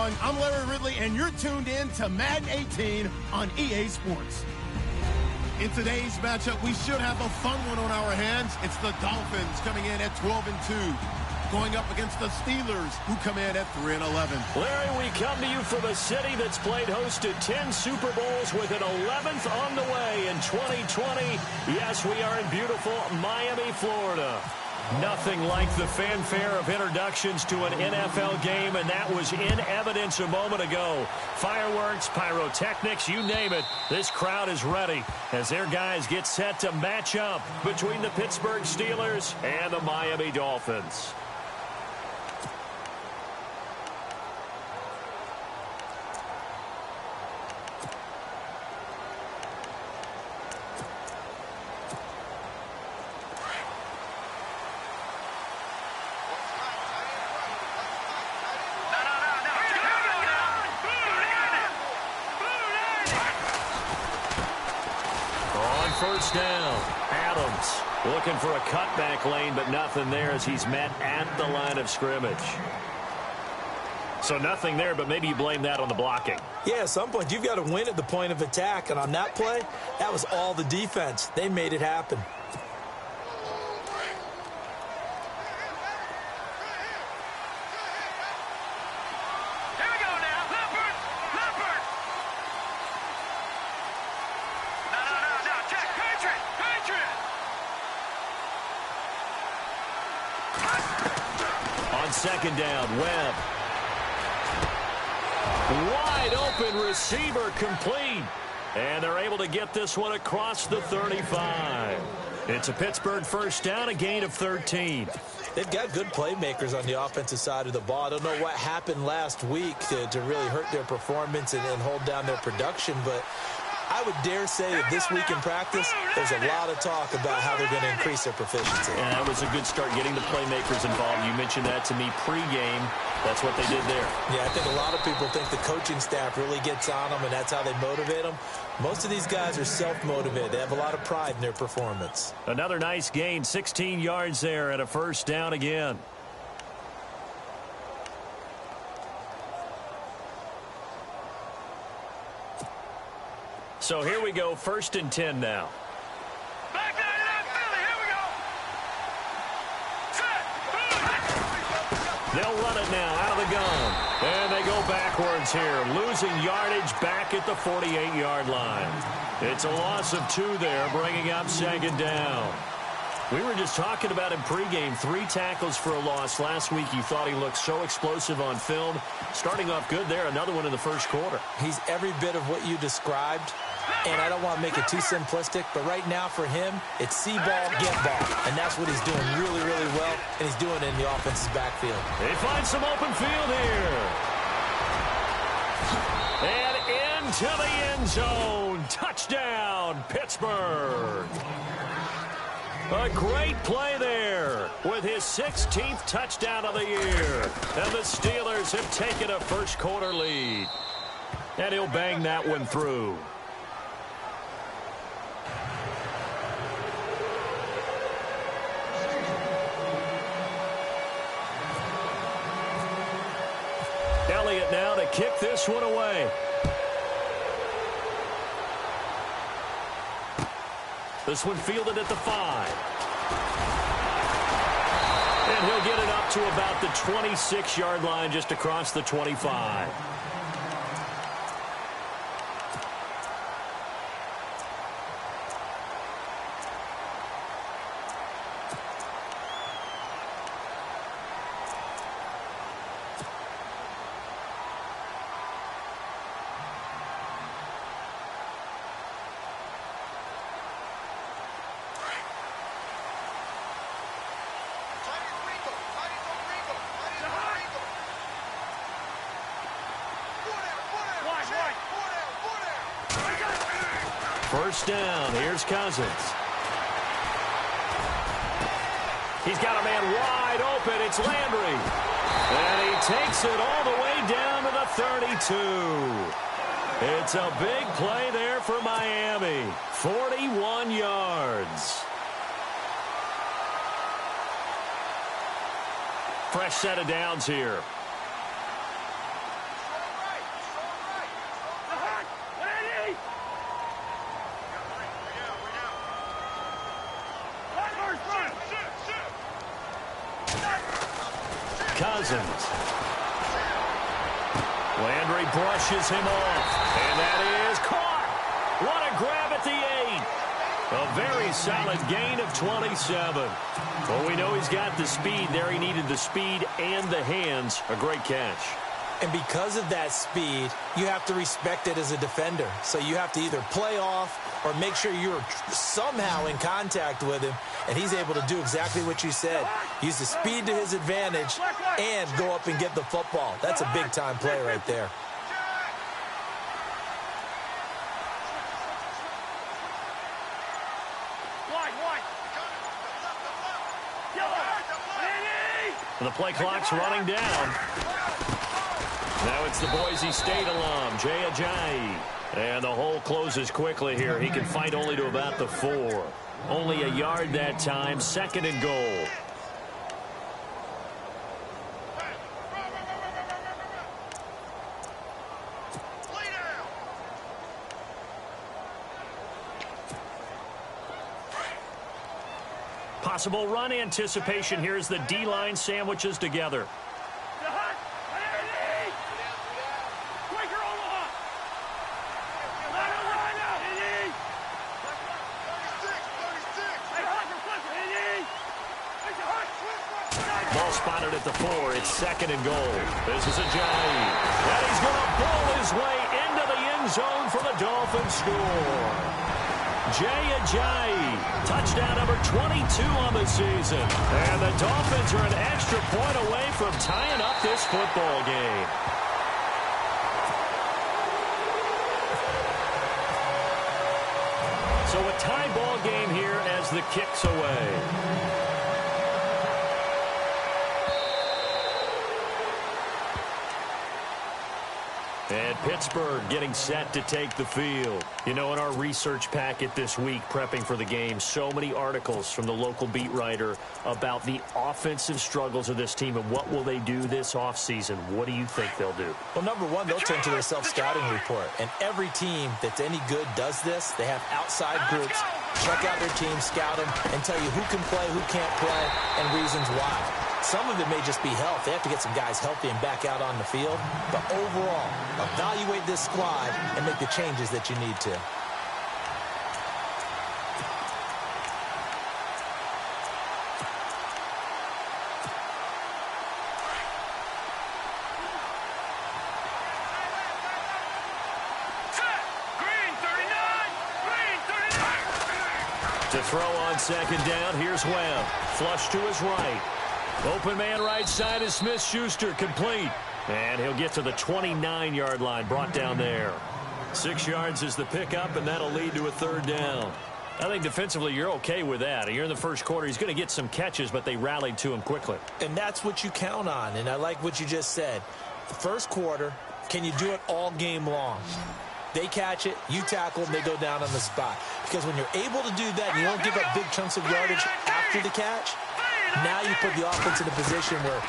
everyone. I'm Larry Ridley, and you're tuned in to Madden 18 on EA Sports. In today's matchup, we should have a fun one on our hands. It's the Dolphins coming in at 12-2, going up against the Steelers, who come in at 3-11. Larry, we come to you from a city that's played host to 10 Super Bowls with an 11th on the way in 2020. Yes, we are in beautiful Miami, Florida. Nothing like the fanfare of introductions to an NFL game, and that was in evidence a moment ago. Fireworks, pyrotechnics, you name it. This crowd is ready as their guys get set to match up between the Pittsburgh Steelers and the Miami Dolphins. First down, Adams looking for a cutback lane, but nothing there as he's met at the line of scrimmage. So nothing there, but maybe you blame that on the blocking. Yeah, at some point you've got to win at the point of attack, and on that play, that was all the defense. They made it happen. Second down, Webb. Wide open receiver complete. And they're able to get this one across the 35. It's a Pittsburgh first down, a gain of 13. They've got good playmakers on the offensive side of the ball. I don't know what happened last week to really hurt their performance and hold down their production, but I would dare say that this week in practice, there's a lot of talk about how they're going to increase their proficiency. And that was a good start, getting the playmakers involved. You mentioned that to me pregame. That's what they did there. Yeah, I think a lot of people think the coaching staff really gets on them, and that's how they motivate them. Most of these guys are self-motivated. They have a lot of pride in their performance. Another nice gain, 16 yards there, and a first down again. So here we go, 1st and 10 now. Back there, Philly, here we go. Set. They'll run it now out of the gun. And they go backwards here, losing yardage back at the 48-yard line. It's a loss of 2 there, bringing up 2nd down. We were just talking about him pregame, 3 tackles for a loss. Last week you thought he looked so explosive on film. Starting off good there, another one in the first quarter. He's every bit of what you described. And I don't want to make it too simplistic, but right now for him, it's see ball, get ball. And that's what he's doing really, really well, and he's doing it in the offense's backfield. They find some open field here. And into the end zone. Touchdown, Pittsburgh. A great play there with his 16th touchdown of the year. And the Steelers have taken a first quarter lead. And he'll bang that one through. Elliott now to kick this one away. This one fielded at the 5. And he'll get it up to about the 26-yard line, just across the 25. First down. Here's Cousins. He's got a man wide open. It's Landry. And he takes it all the way down to the 32. It's a big play there for Miami. 41 yards. Fresh set of downs here. Cousins. Landry brushes him off, and that is caught. What a grab at the 8. A very solid gain of 27. Well, we know he's got the speed there. He needed the speed and the hands. A great catch. And because of that speed, you have to respect it as a defender. So you have to either play off or make sure you're somehow in contact with him, and he's able to do exactly what you said. Use the speed to his advantage and go up and get the football. That's a big-time play right there. The play clock's running down. Now it's the Boise State alum, Jay Ajayi. And the hole closes quickly here. He can fight only to about the 4. Only a yard that time, 2nd and goal. Possible run anticipation here as the D-line sandwiches together. Ball spotted at the 4. It's 2nd and goal. This is Ajayi. And he's going to pull his way into the end zone for the Dolphins score. Jay Ajayi, touchdown number 22 on the season. And the Dolphins are an extra point away from tying up this football game. So a tie ball game here as the kick's away. And Pittsburgh getting set to take the field. You know, in our research packet this week, prepping for the game, so many articles from the local beat writer about the offensive struggles of this team and what will they do this offseason. What do you think they'll do? Well, number one, they'll turn to their self-scouting report. And every team that's any good does this. They have outside groups, check out their team, scout them, and tell you who can play, who can't play, and reasons why. Some of it may just be health. They have to get some guys healthy and back out on the field. But overall, evaluate this squad and make the changes that you need to. To throw on 2nd down, here's Webb. Flush to his right. Open man right side is Smith-Schuster, complete. And he'll get to the 29-yard line, brought down there. 6 yards is the pickup, and that'll lead to a 3rd down. I think defensively you're okay with that. You're in the first quarter. He's going to get some catches, but they rallied to him quickly. And that's what you count on, and I like what you just said. The first quarter, can you do it all game long? They catch it, you tackle, and they go down on the spot. Because when you're able to do that and you don't give up big chunks of yardage after the catch, now you put the offense in a position where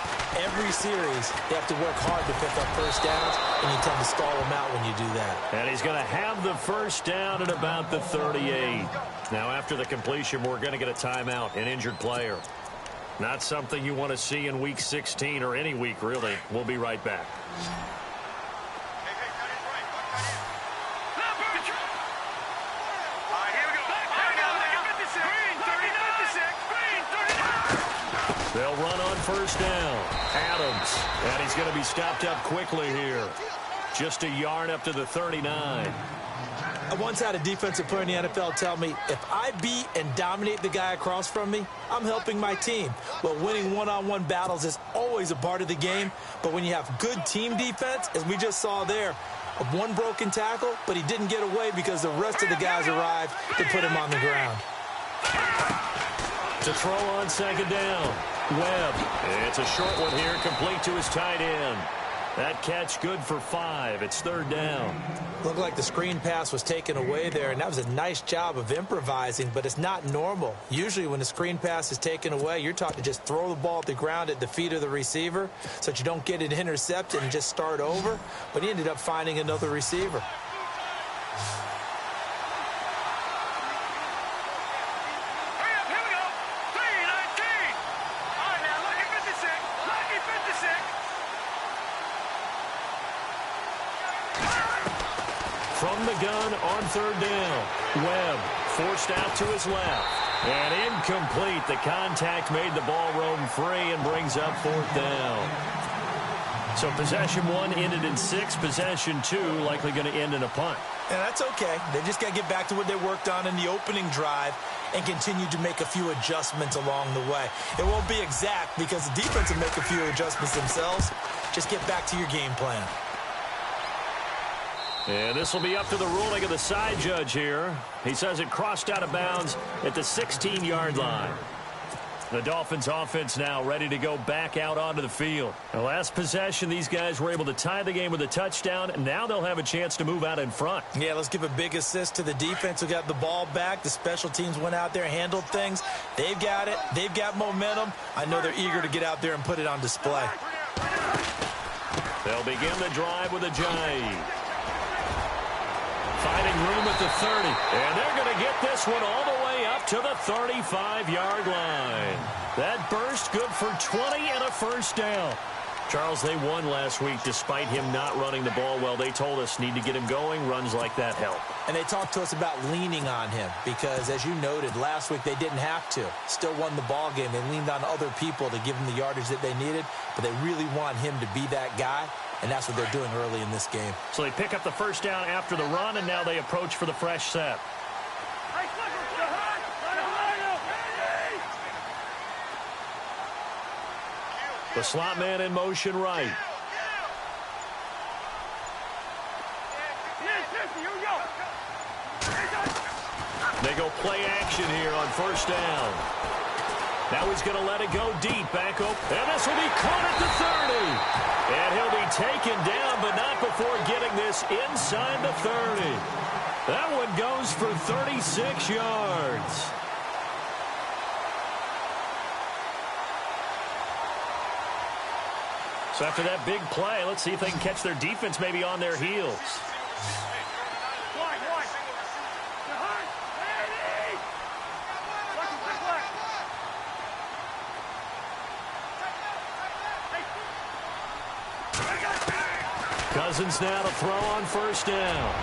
every series they have to work hard to pick up first downs, and you tend to stall them out when you do that. And he's going to have the first down at about the 38. Now, after the completion, we're going to get a timeout, an injured player. Not something you want to see in Week 16 or any week, really. We'll be right back. They'll run on first down. Adams. And he's going to be stopped up quickly here. Just a yard up to the 39. I once had a defensive player in the NFL tell me, if I beat and dominate the guy across from me, I'm helping my team. Well, winning one-on-one battles is always a part of the game. But when you have good team defense, as we just saw there, one broken tackle, but he didn't get away because the rest of the guys arrived to put him on the ground. To throw on 2nd down. Webb. It's a short one here, complete to his tight end. That catch good for 5. It's 3rd down. Looked like the screen pass was taken away there, and that was a nice job of improvising, but it's not normal. Usually when the screen pass is taken away, you're taught to just throw the ball at the ground at the feet of the receiver so that you don't get it intercepted and just start over, but he ended up finding another receiver. from the gun on third down. Webb forced out to his left. And incomplete. The contact made the ball roam free and brings up fourth down. So possession one ended in 6. Possession 2 likely going to end in a punt. And that's okay. They just got to get back to what they worked on in the opening drive and continue to make a few adjustments along the way. It won't be exact because the defense will make a few adjustments themselves. Just get back to your game plan. And this will be up to the ruling of the side judge here. He says it crossed out of bounds at the 16-yard line. The Dolphins offense now ready to go back out onto the field. The last possession, these guys were able to tie the game with a touchdown. And now they'll have a chance to move out in front. Yeah, let's give a big assist to the defense who got the ball back. The special teams went out there, handled things. They've got it. They've got momentum. I know they're eager to get out there and put it on display. They'll begin the drive with a jive. Finding room at the 30. And they're going to get this one all the way up to the 35-yard line. That burst good for 20 and a first down. Charles, they won last week despite him not running the ball well. They told us need to get him going. Runs like that help. And they talked to us about leaning on him because, as you noted, last week they didn't have to. Still won the ball game. They leaned on other people to give them the yardage that they needed, but they really want him to be that guy. And that's what they're doing early in this game. So they pick up the first down after the run, and now they approach for the fresh set. The slot man in motion right. They go play action here on first down. Now he's going to let it go deep, back open. And this will be caught at the 30. And he'll be taken down, but not before getting this inside the 30. That one goes for 36 yards. So after that big play, let's see if they can catch their defense maybe on their heels. Cousins now to throw on first down.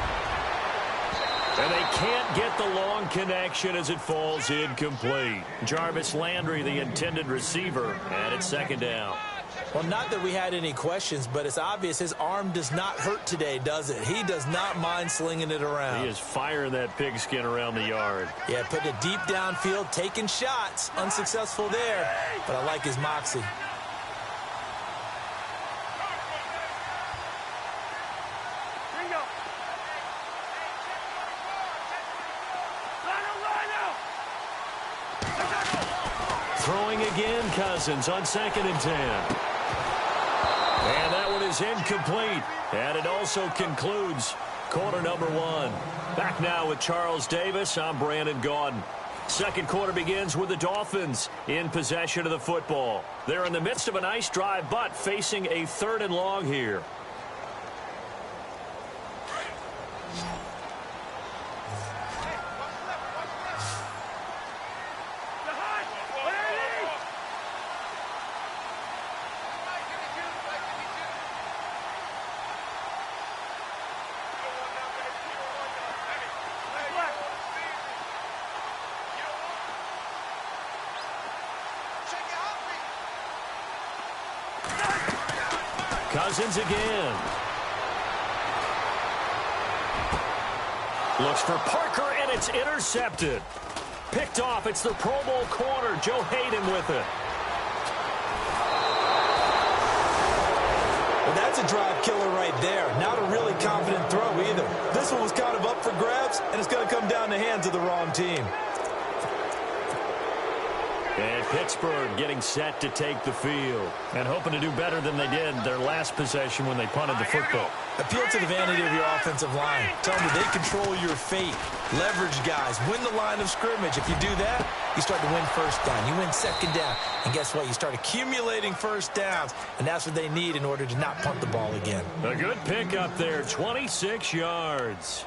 And they can't get the long connection as it falls incomplete. Jarvis Landry, the intended receiver, and it's second down. Well, not that we had any questions, but it's obvious his arm does not hurt today, does it? He does not mind slinging it around. He is firing that pigskin around the yard. Yeah, putting it deep downfield, taking shots. Unsuccessful there, but I like his moxie. Throwing again, Cousins on 2nd and 10. And that one is incomplete. And it also concludes quarter number 1. Back now with Charles Davis. I'm Brandon Gaudin. Second quarter begins with the Dolphins in possession of the football. They're in the midst of a nice drive, but facing a 3rd and long here. Cousins again. Looks for Parker, and it's intercepted. Picked off. It's the Pro Bowl corner, Joe Hayden, with it. Well, that's a drive killer right there. Not a really confident throw either. This one was kind of up for grabs, and it's going to come down the hands of the wrong team. And Pittsburgh getting set to take the field and hoping to do better than they did their last possession when they punted the football. Appeal to the vanity of your offensive line. Tell them they control your fate. Leverage guys. Win the line of scrimmage. If you do that, you start to win first down. You win second down. And guess what? You start accumulating first downs. And that's what they need in order to not punt the ball again. A good pickup there. 26 yards.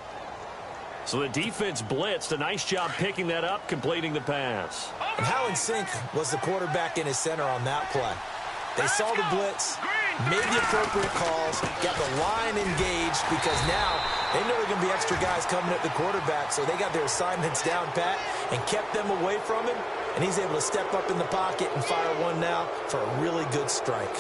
So the defense blitzed. A nice job picking that up, completing the pass. And how in sync was the quarterback and his center on that play? They saw the blitz, made the appropriate calls, got the line engaged, because now they know there are going to be extra guys coming at the quarterback, so they got their assignments down pat and kept them away from him, and he's able to step up in the pocket and fire one now for a really good strike.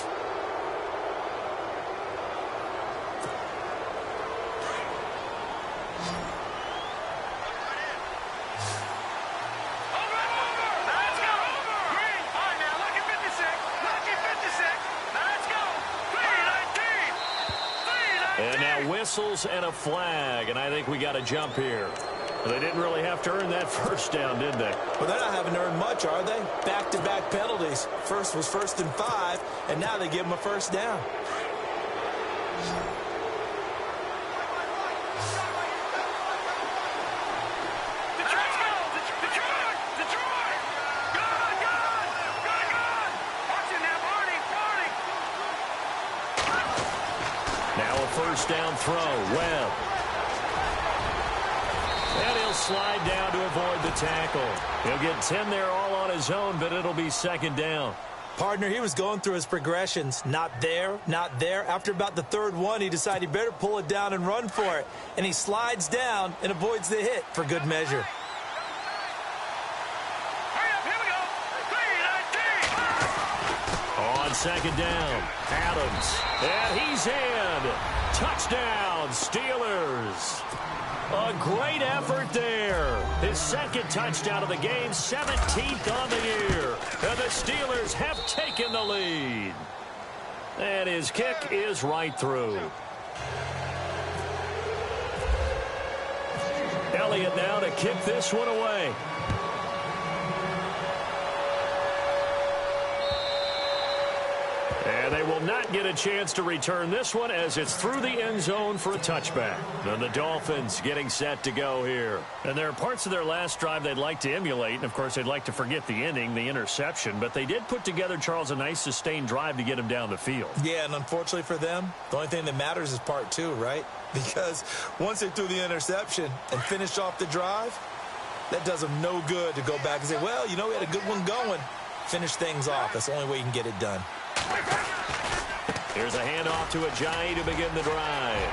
Whistles and a flag, and I think we got a jump here. They didn't really have to earn that first down, did they? Well, they're not having to earn much, are they? Back-to-back penalties. First was 1st and 5, and now they give them a first down. First down throw, Webb. And he'll slide down to avoid the tackle. He'll get 10 there all on his own, but it'll be second down. Partner, he was going through his progressions. Not there, not there. After about the third one, he decided he better pull it down and run for it. And he slides down and avoids the hit for good measure. On second down, Adams. And he's in. Touchdown, Steelers. A great effort there. His second touchdown of the game, 17th on the year. And the Steelers have taken the lead. And his kick is right through. Elliott now to kick this one away. And they will not get a chance to return this one as it's through the end zone for a touchback. And the Dolphins getting set to go here. And there are parts of their last drive they'd like to emulate. And, of course, they'd like to forget the ending, the interception. But they did put together, Charles, a nice sustained drive to get him down the field. Yeah, and unfortunately for them, the only thing that matters is part two, right? Because once they threw the interception and finished off the drive, that does them no good to go back and say, well, you know, we had a good one going. Finish things off. That's the only way you can get it done. Here's a handoff to Ajayi to begin the drive.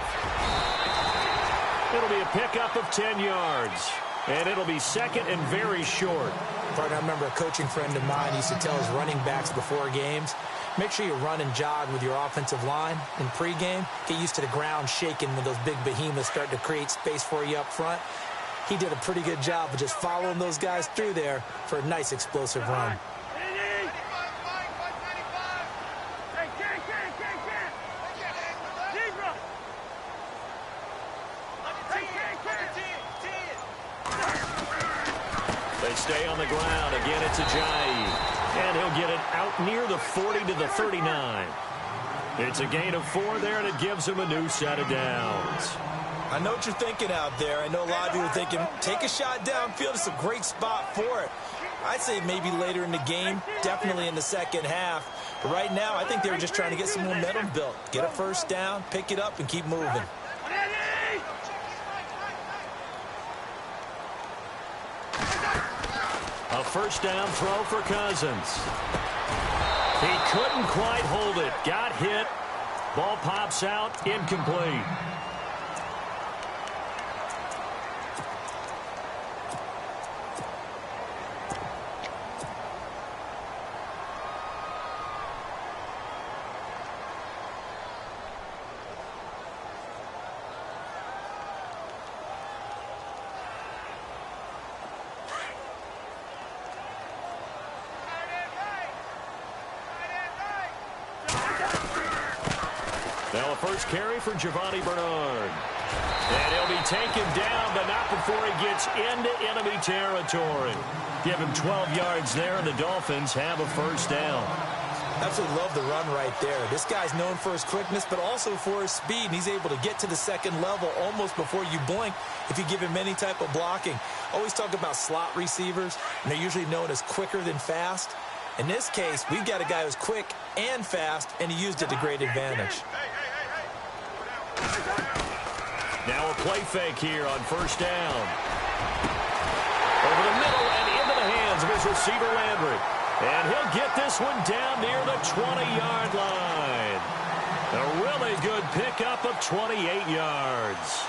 It'll be a pickup of 10 yards. And it'll be second and very short. Partner, I remember a coaching friend of mine used to tell his running backs before games, make sure you run and jog with your offensive line in pregame. Get used to the ground shaking when those big behemoths start to create space for you up front. He did a pretty good job of just following those guys through there for a nice explosive run. They stay on the ground. Again, it's Ajayi. And he'll get it out near the 40 to the 39. It's a gain of 4 there, and it gives him a new set of downs. I know what you're thinking out there. I know a lot of you are thinking, take a shot downfield. It's a great spot for it. I'd say maybe later in the game, definitely in the second half. But right now, I think they were just trying to get some momentum built. Get a first down, pick it up, and keep moving. A first down throw for Cousins. He couldn't quite hold it. Got hit. Ball pops out. Incomplete. Now a first carry for Giovanni Bernard. And he'll be taken down, but not before he gets into enemy territory. Give him 12 yards there, and the Dolphins have a first down. Absolutely love the run right there. This guy's known for his quickness, but also for his speed. And he's able to get to the second level almost before you blink if you give him any type of blocking. Always talk about slot receivers, and they're usually known as quicker than fast. In this case, we've got a guy who's quick and fast, and he used it to great advantage. Now a play fake here on first down. Over the middle and into the hands of his receiver, Landry. And he'll get this one down near the 20-yard line. A really good pickup of 28 yards.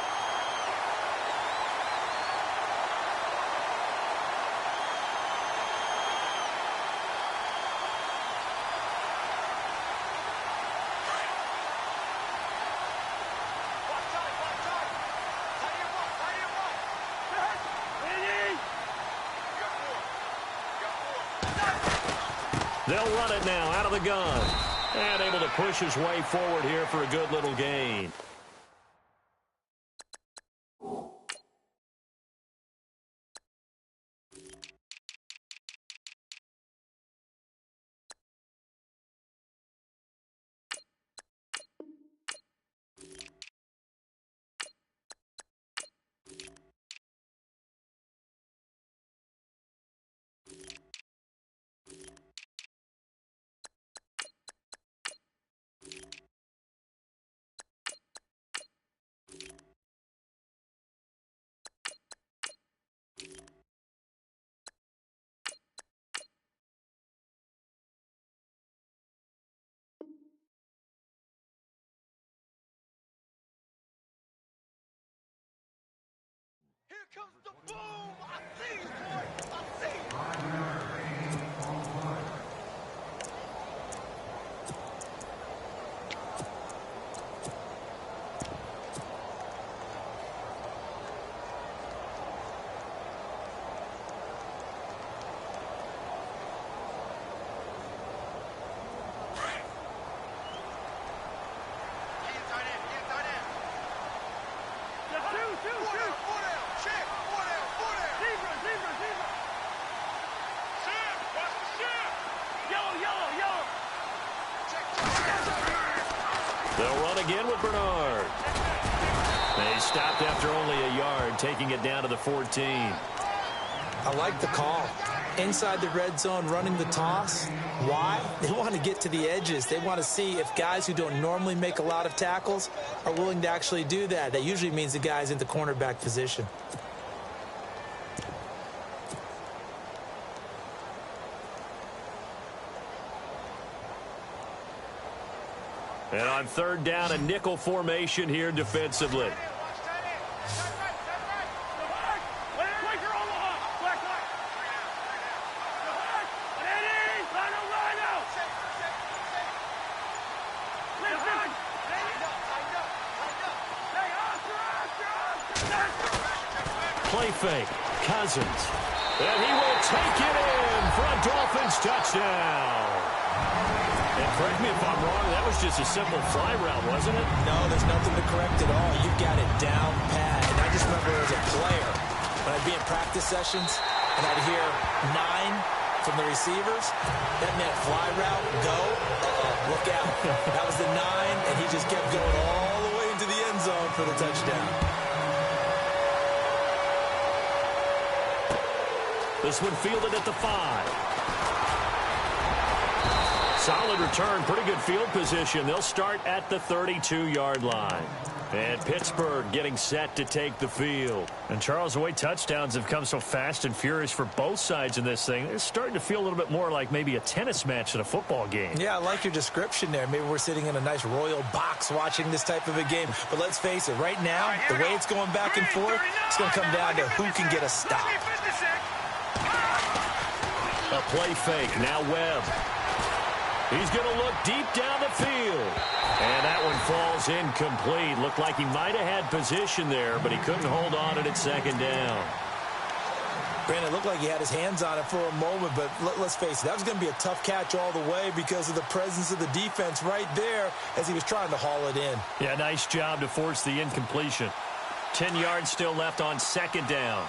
They'll run it now out of the gun. And able to push his way forward here for a good little gain. Here comes the boom! I see you, boy! I see you! They'll run again with Bernard. They stopped after only a yard, taking it down to the 14. I like the call. Inside the red zone, running the toss. Why? They want to get to the edges. They want to see if guys who don't normally make a lot of tackles are willing to actually do that. That usually means the guy's in the cornerback position. And on third down, a nickel formation here defensively. Play fake. Cousins. And he will take it in for a Dolphins touchdown. And correct me if I'm wrong, that was just a simple fly route, wasn't it? No, there's nothing to correct at all. You've got it down pat. And I just remember as a player, when I'd be in practice sessions and I'd hear 9 from the receivers, that meant fly route, go, look out. That was the 9, and he just kept going all the way into the end zone for the touchdown. This one fielded at the 5. Solid return, pretty good field position. They'll start at the 32-yard line. And Pittsburgh getting set to take the field. And Charles, the way touchdowns have come so fast and furious for both sides in this thing, it's starting to feel a little bit more like maybe a tennis match than a football game. Yeah, I like your description there. Maybe we're sitting in a nice royal box watching this type of a game. But let's face it, right now, the way it's going back and forth, it's going to come down to who can get a stop. A play fake, now Webb. He's going to look deep down the field. And that one falls incomplete. Looked like he might have had position there, but he couldn't hold on at second down. Brandon, it looked like he had his hands on it for a moment, but let's face it, that was going to be a tough catch all the way because of the presence of the defense right there as he was trying to haul it in. Yeah, nice job to force the incompletion. 10 yards still left on second down.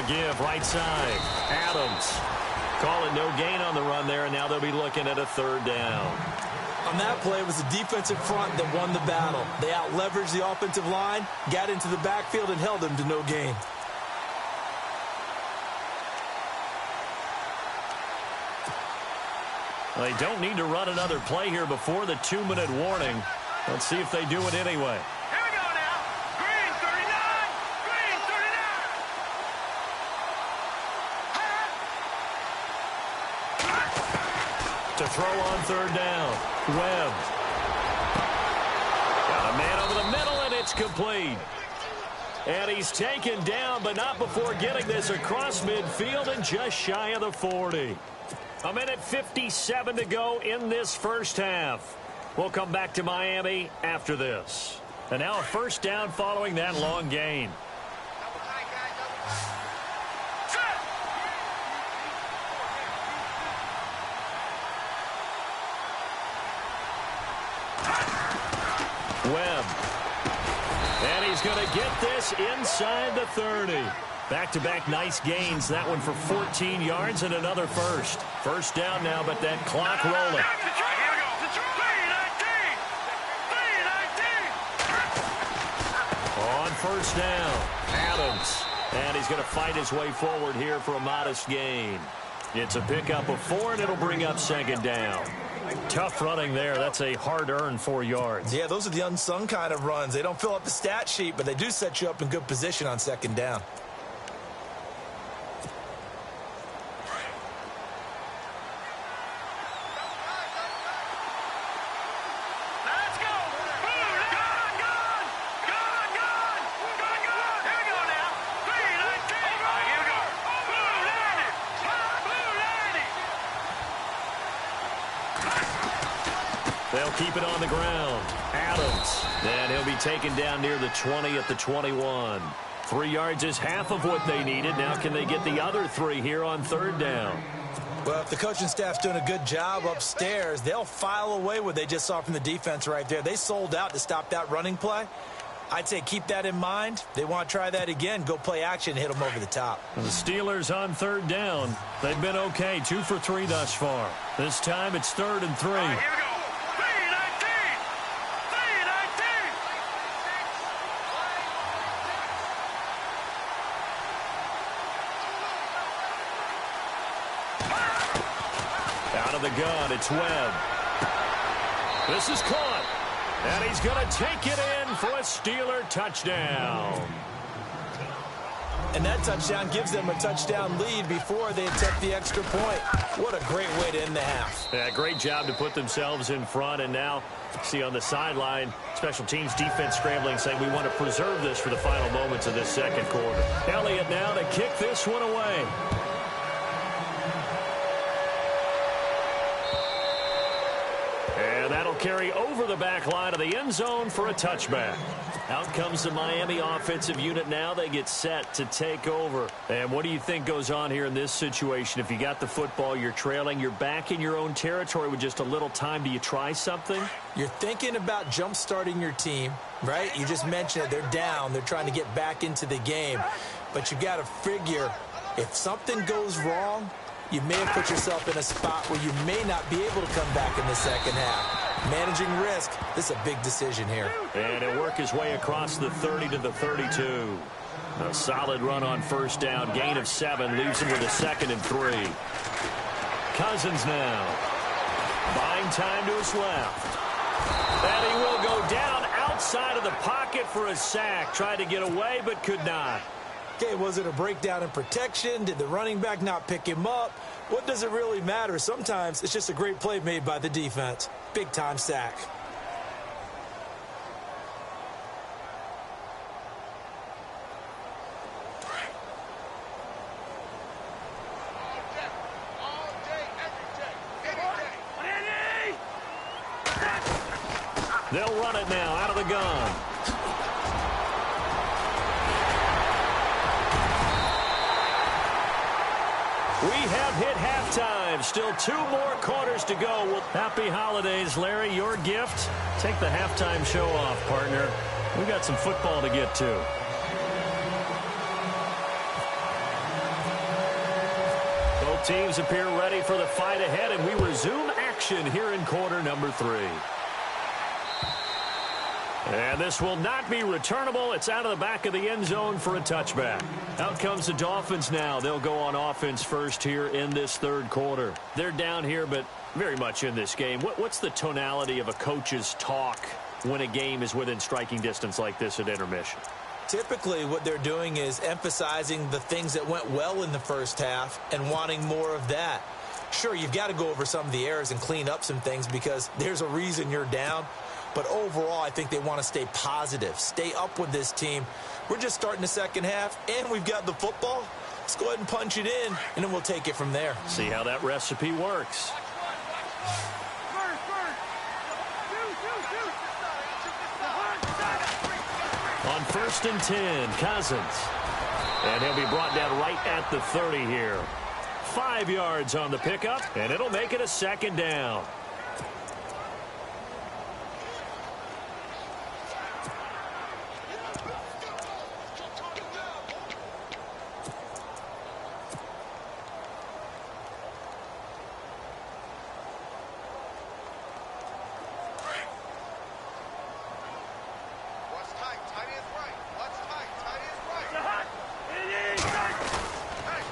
Give right side. Adams calling no gain on the run there, and now they'll be looking at a third down. On that play, it was the defensive front that won the battle. They out-leveraged the offensive line, got into the backfield, and held them to no gain. They don't need to run another play here before the 2-minute warning. Let's see if they do it anyway. Here we go now. Green 39. Green 39. To throw on third down. Webb. Got a man over the middle, and it's complete. And he's taken down, but not before getting this across midfield and just shy of the 40. A minute 57 to go in this first half. We'll come back to Miami after this. And now a first down following that long gain. Webb. And he's going to get this inside the 30. Back-to-back nice gains. That one for 14 yards and another first. First down now, but that clock rolling. On first down, Adams. And he's going to fight his way forward here for a modest gain. It's a pickup of 4, and it'll bring up second down. Tough running there. That's a hard-earned 4 yards. Yeah, those are the unsung kind of runs. They don't fill up the stat sheet, but they do set you up in good position on second down. They'll keep it on the ground. Adams. And he'll be taken down near the 20 at the 21. 3 yards is half of what they needed. Now can they get the other 3 here on third down? Well, if the coaching staff's doing a good job upstairs, they'll file away what they just saw from the defense right there. They sold out to stop that running play. I'd say keep that in mind. They want to try that again. Go play action and hit them over the top. The Steelers on third down. They've been okay. 2 for 3 thus far. This time it's 3rd and 3. Here we go. Out of the gun, it's Webb. This is caught. And he's going to take it in for a Steeler touchdown. And that touchdown gives them a touchdown lead before they attempt the extra point. What a great way to end the half. Yeah, great job to put themselves in front. And now, see on the sideline, special teams defense scrambling, saying we want to preserve this for the final moments of this second quarter. Elliott now to kick this one away. And that'll carry over the back line of the end zone for a touchback. Out comes the Miami offensive unit now. They get set to take over. And what do you think goes on here in this situation? If you got the football, you're trailing, you're back in your own territory with just a little time. Do you try something? You're thinking about jump-starting your team, right? You just mentioned it. They're down. They're trying to get back into the game. But you got to figure if something goes wrong, you may have put yourself in a spot where you may not be able to come back in the second half. Managing risk, this is a big decision here. And he'll work his way across the 30 to the 32. A solid run on first down. Gain of 7 leaves him with a 2nd and 3. Cousins now. Buying time to his left. And he will go down outside of the pocket for a sack. Tried to get away but could not. Okay, was it a breakdown in protection? Did the running back not pick him up? What does it really matter? Sometimes it's just a great play made by the defense. Big-time sack. All day, every day. They'll run it now out of the gun. We have hit halftime. Still 2 more quarters to go. Well, happy holidays, Larry. Your gift? Take the halftime show off, partner. We got some football to get to. Both teams appear ready for the fight ahead, and we resume action here in quarter number 3. And this will not be returnable. It's out of the back of the end zone for a touchback. Out comes the Dolphins now. They'll go on offense first here in this third quarter. They're down here, but very much in this game. What's the tonality of a coach's talk when a game is within striking distance like this at intermission? Typically, what they're doing is emphasizing the things that went well in the first half and wanting more of that. Sure, you've got to go over some of the errors and clean up some things because there's a reason you're down. But overall, I think they want to stay positive, stay up with this team. We're just starting the second half, and we've got the football. Let's go ahead and punch it in, and then we'll take it from there. See how that recipe works. On 1st and 10, Cousins. And he'll be brought down right at the 30 here. 5 yards on the pickup, and it'll make it a 2nd down.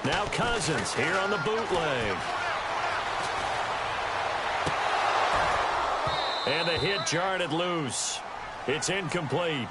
Now Cousins here on the bootleg. And the hit jarred it loose. It's incomplete.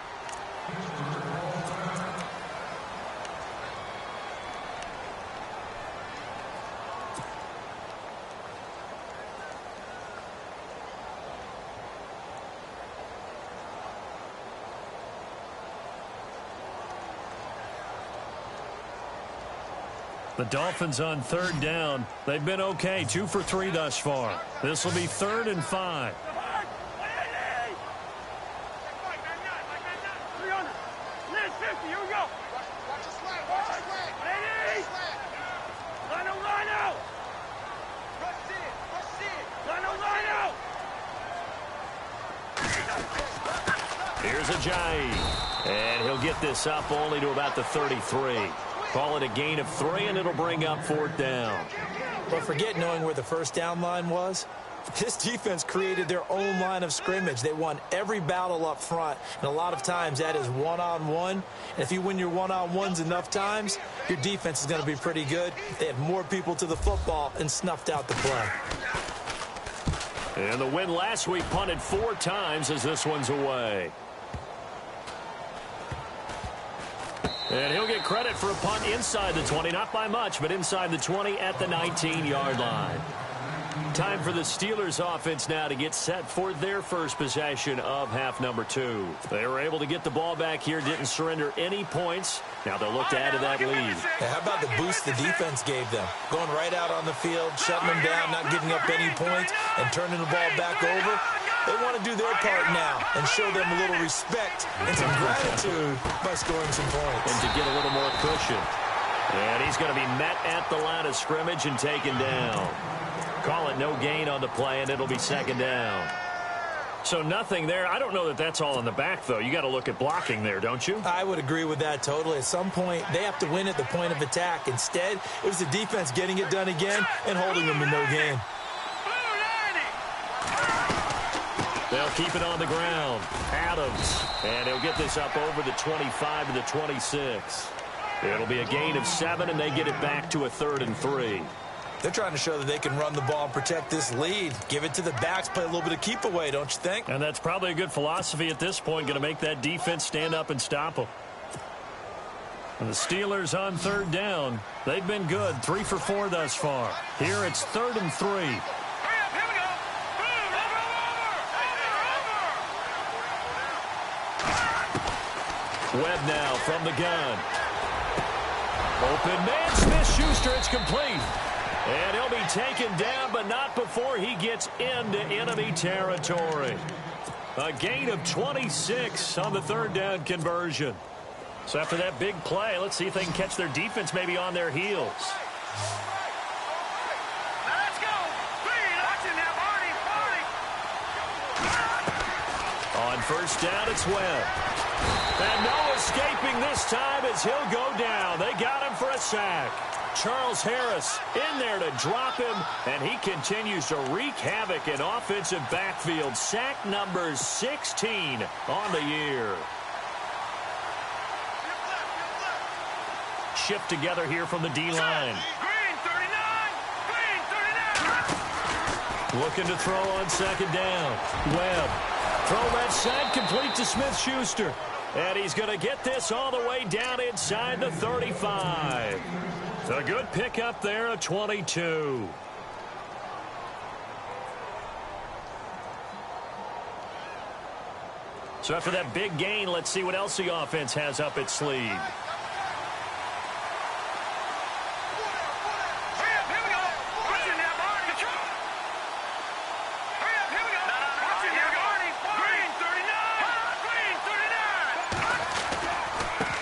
The Dolphins on 3rd down. They've been okay, 2 for 3 thus far. This will be 3rd and 5. Here's Ajayi. And he'll get this up only to about the 33. Call it a gain of 3, and it'll bring up 4th down. But forget knowing where the first down line was. This defense created their own line of scrimmage. They won every battle up front, and a lot of times that is one-on-one. And if you win your one-on-ones enough times, your defense is going to be pretty good. They had more people to the football and snuffed out the play. And the win last week punted 4 times as this one's away. And he'll get credit for a punt inside the 20, not by much, but inside the 20 at the 19-yard line. Time for the Steelers offense now to get set for their first possession of half number 2. They were able to get the ball back here, didn't surrender any points. Now they'll look to add to that lead. Hey, how about the boost the defense gave them? Going right out on the field, shutting them down, not giving up any points, and turning the ball back over. They want to do their part now and show them a little respect and some gratitude by scoring some points. And to get a little more cushion. And he's going to be met at the line of scrimmage and taken down. Call it no gain on the play, and it'll be 2nd down. So nothing there. I don't know that that's all in the back, though. You got to look at blocking there, don't you? I would agree with that totally. At some point, they have to win at the point of attack. Instead, it was the defense getting it done again and holding them to no gain. They'll keep it on the ground. Adams. And he'll get this up over the 25 to the 26. It'll be a gain of 7, and they get it back to a 3rd and 3. They're trying to show that they can run the ball and protect this lead. Give it to the backs, play a little bit of keep away, don't you think? And that's probably a good philosophy at this point, going to make that defense stand up and stop them. And the Steelers on 3rd down. They've been good, 3 for 4 thus far. Here it's 3rd and 3. Webb now from the gun. Open man, Smith-Schuster, it's complete. And he'll be taken down, but not before he gets into enemy territory. A gain of 26 on the 3rd down conversion. So after that big play, let's see if they can catch their defense maybe on their heels. Let's go. On 1st down, it's Webb. And no escaping this time as he'll go down. They got him for a sack. Charles Harris in there to drop him, and he continues to wreak havoc in offensive backfield. Sack number 16 on the year. Shift together here from the D-line. Green 39. Looking to throw on 2nd down. Webb. Throw that side complete to Smith-Schuster. And he's going to get this all the way down inside the 35. A good pickup there, a 22. So after that big gain, let's see what else the offense has up its sleeve.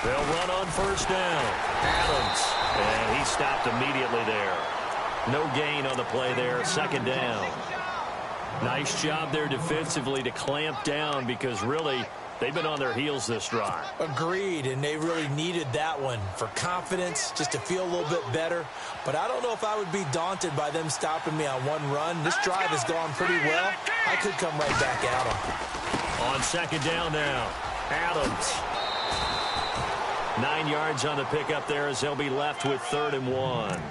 They'll run on first down. Adams. And he stopped immediately there. No gain on the play there. Second down. Nice job there defensively to clamp down because really they've been on their heels this drive. Agreed, and they really needed that one for confidence, just to feel a little bit better. But I don't know if I would be daunted by them stopping me on one run. This drive has gone pretty well. I could come right back at them. On second down now, Adams. 9 yards on the pickup there as they'll be left with 3rd and 1.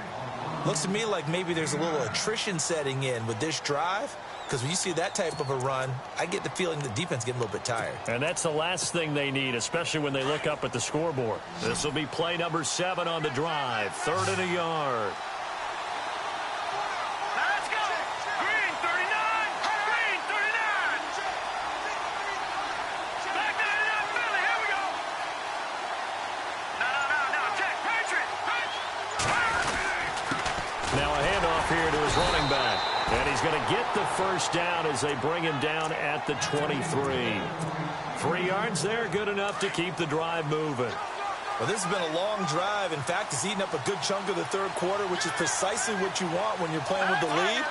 Looks to me like maybe there's a little attrition setting in with this drive, because when you see that type of a run, I get the feeling the defense getting a little bit tired. And that's the last thing they need, especially when they look up at the scoreboard. This will be play number 7 on the drive. 3rd and a yard. Let's go. Green 39. Green 39. Back to the Philly. Here we go. No. Check. Patriot. Now a handoff here to his running back. And he's going to get the first down as they bring him down at the 23. 3 yards there, good enough to keep the drive moving. Well, this has been a long drive. In fact, it's eaten up a good chunk of the third quarter, which is precisely what you want when you're playing with the lead.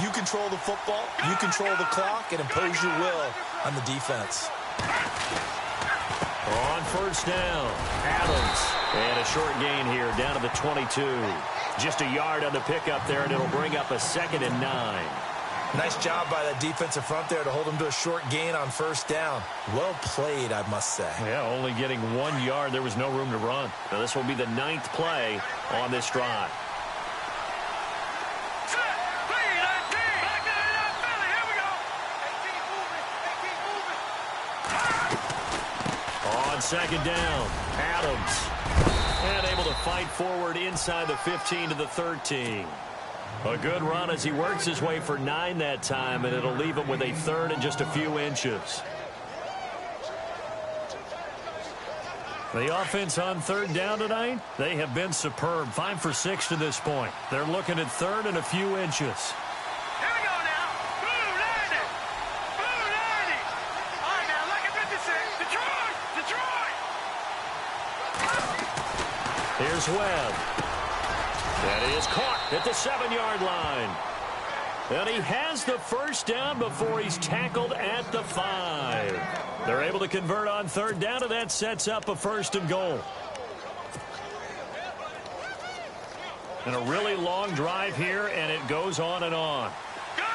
You control the football, you control the clock, and impose your will on the defense. On first down, Adams. And a short gain here down to the 22. Just a yard on the pickup there, and it'll bring up a 2nd and 9. Nice job by that defensive front there to hold him to a short gain on first down. Well played, I must say. Yeah, only getting 1 yard. There was no room to run. Now this will be the 9th play on this drive. On second down, Adams. And able to fight forward inside the 15 to the 13. A good run as he works his way for 9 that time, and it'll leave him with a 3rd and just a few inches. The offense on 3rd down tonight, they have been superb. 5 for 6 to this point. They're looking at 3rd and a few inches. Here we go now. Blue 90. Blue 90. All right, now, look at 56. Detroit. Here's Webb. That is caught at the 7-yard line. And he has the first down before he's tackled at the 5. They're able to convert on 3rd down, and that sets up a 1st and goal. And a really long drive here, and it goes on and on. Gun. All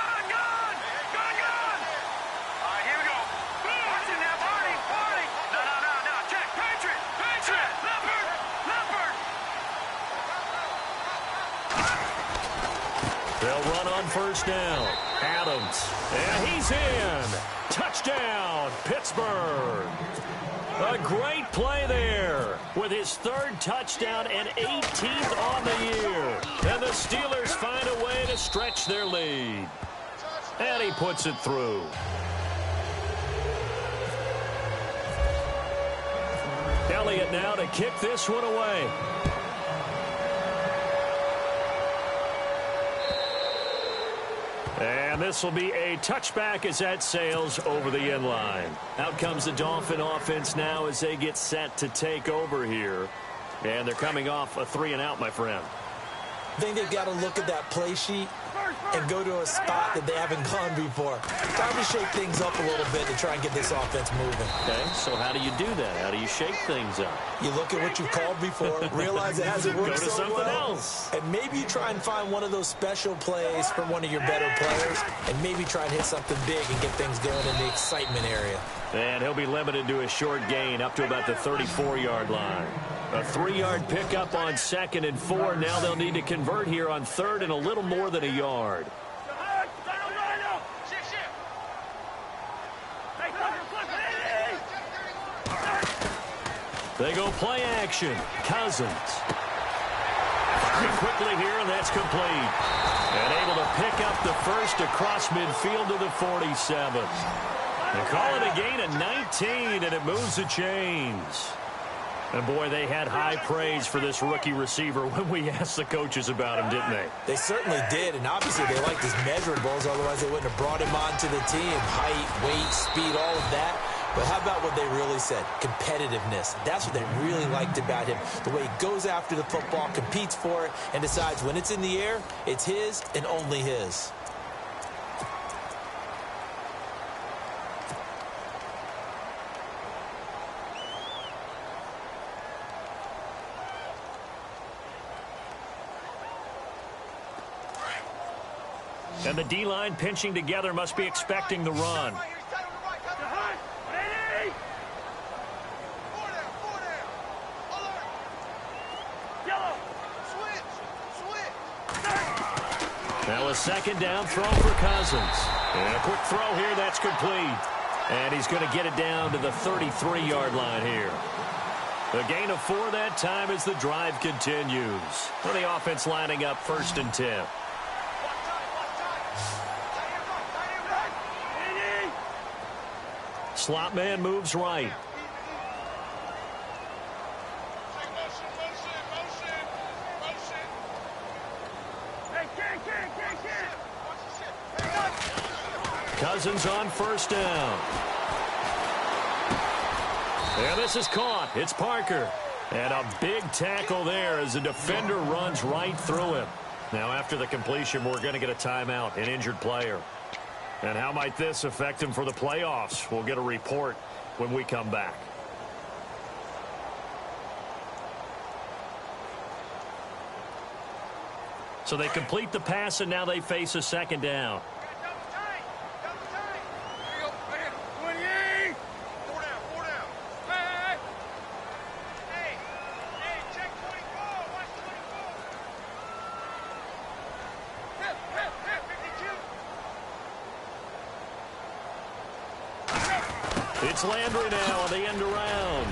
right, here we go. Watch it now, Barney. No. Check. Patriot. Leopard. They'll run on first down. Adams. And he's in. Touchdown, Pittsburgh. A great play there with his 3rd touchdown and 18th on the year. And the Steelers find a way to stretch their lead. And he puts it through. Elliott now to kick this one away. And this will be a touchback as that sails over the end line. Out comes the Dolphin offense now as they get set to take over here. And they're coming off a 3-and-out, my friend. I think they've got to look at that play sheet and go to a spot that they haven't gone before. Time to shake things up a little bit to try and get this offense moving. Okay, so how do you do that? How do you shake things up? You look at what you called before, realize it hasn't worked so well. Go to something else. And maybe you try and find one of those special plays from one of your better players, and maybe try and hit something big and get things going in the excitement area. And he'll be limited to a short gain up to about the 34-yard line. A 3-yard pickup on 2nd and 4. Now they'll need to convert here on 3rd and a little more than a yard. They go play action. Cousins. Firing quickly here, and that's complete. And able to pick up the first across midfield to the 47. They call it a gain of 19, and it moves the chains. And, boy, they had high praise for this rookie receiver when we asked the coaches about him, didn't they? They certainly did, and obviously they liked his measurables. Otherwise, they wouldn't have brought him onto the team. Height, weight, speed, all of that. But how about what they really said? Competitiveness. That's what they really liked about him. The way he goes after the football, competes for it, and decides when it's in the air, it's his and only his. And the D-line pinching together must be expecting the run. Now a second down throw for Cousins. And a quick throw here, that's complete. And he's going to get it down to the 33-yard line here. A gain of 4 that time as the drive continues. For the offense lining up 1st and 10. Slot man moves right. Cousins on 1st down. And this is caught. It's Parker. And a big tackle there as the defender runs right through him. Now after the completion, we're going to get a timeout, an injured player. And how might this affect him for the playoffs? We'll get a report when we come back. So they complete the pass, and now they face a second down. It's Landry now on the end around.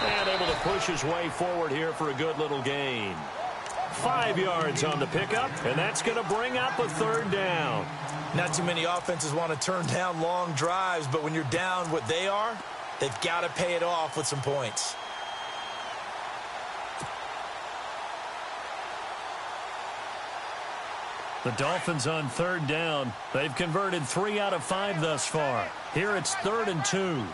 And able to push his way forward here for a good little gain. 5 yards on the pickup, and that's going to bring up a 3rd down. Not too many offenses want to turn down long drives, but when you're down what they are, they've got to pay it off with some points. The Dolphins on 3rd down. They've converted 3 out of 5 thus far. Here it's 3rd and 2.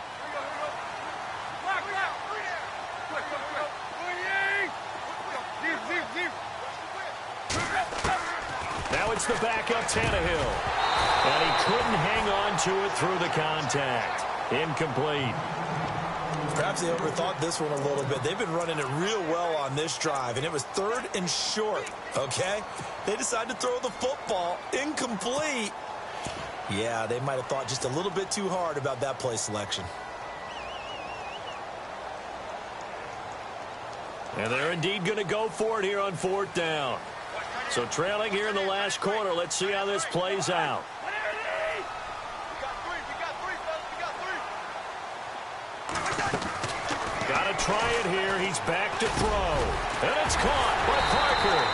Now it's the backup Tannehill. And he couldn't hang on to it through the contact. Incomplete. Perhaps they overthought this one a little bit. They've been running it real well on this drive, and it was 3rd and short, okay? They decided to throw the football incomplete. Yeah, they might have thought just a little bit too hard about that play selection. And they're indeed going to go for it here on 4th down. So trailing here in the last quarter, let's see how this plays out. Got to try it here. He's back to throw. And it's caught by Parker.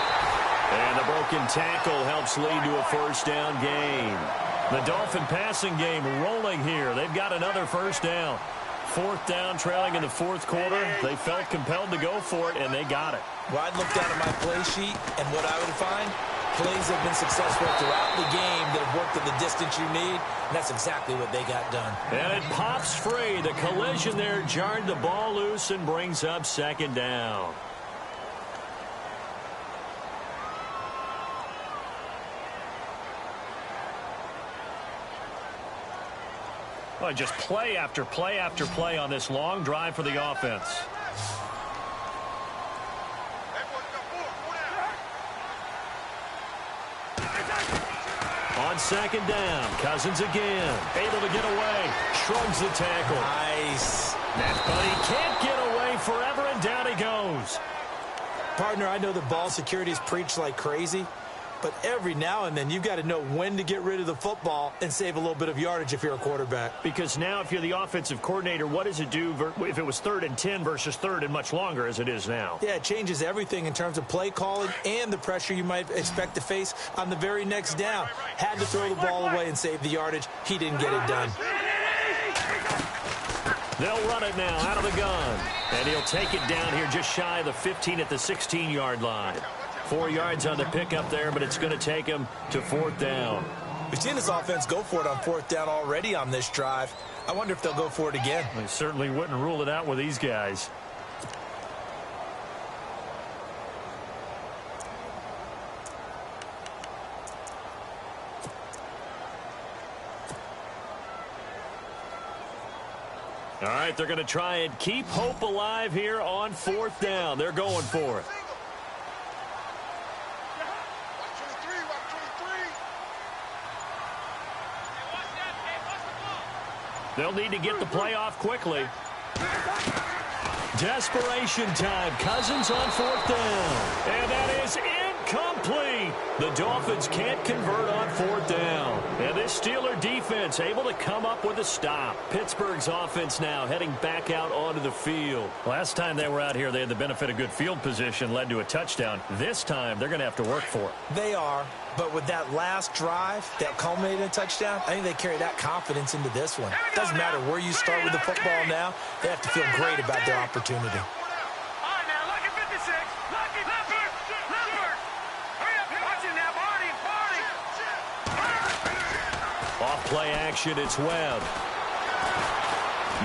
And the broken tackle helps lead to a 1st down gain. The Dolphin passing game rolling here. They've got another 1st down. 4th down, trailing in the 4th quarter. They felt compelled to go for it, and they got it. Well, I'd look down at my play sheet, and what I would find, plays have been successful throughout the game that have worked at the distance you need, and that's exactly what they got done. And it pops free. The collision there jarred the ball loose and brings up 2nd down. Well, just play after play after play on this long drive for the offense. On 2nd down, Cousins again. Able to get away. Shrugs the tackle. Nice. But he can't get away forever, and down he goes. Partner, I know that ball security is preached like crazy, but every now and then you've got to know when to get rid of the football and save a little bit of yardage if you're a quarterback. Because now if you're the offensive coordinator, what does it do if it was 3rd and 10 versus 3rd and much longer as it is now? Yeah, it changes everything in terms of play calling and the pressure you might expect to face on the very next down. Had to throw the ball away and save the yardage. He didn't get it done. They'll run it now out of the gun. And he'll take it down here just shy of the 15 at the 16-yard line. 4 yards on the pickup there, but it's going to take him to 4th down. We've seen this offense go for it on 4th down already on this drive. I wonder if they'll go for it again. They certainly wouldn't rule it out with these guys. All right, they're going to try and keep hope alive here on 4th down. They're going for it. They'll need to get the play off quickly. Desperation time. Cousins on 4th down. And that is incomplete. The Dolphins can't convert on 4th down. And this Steeler defense able to come up with a stop. Pittsburgh's offense now heading back out onto the field. Last time they were out here, they had the benefit of good field position, led to a touchdown. This time, they're going to have to work for it. They are. But with that last drive that culminated in a touchdown, I think they carry that confidence into this one. Doesn't matter where you start with the football now. They have to feel great about their opportunity. All right, now, lucky 56. Lucky Leopard. Leopard. Hurry up. Watch it now. Barney. Barney. Off play action, it's Webb.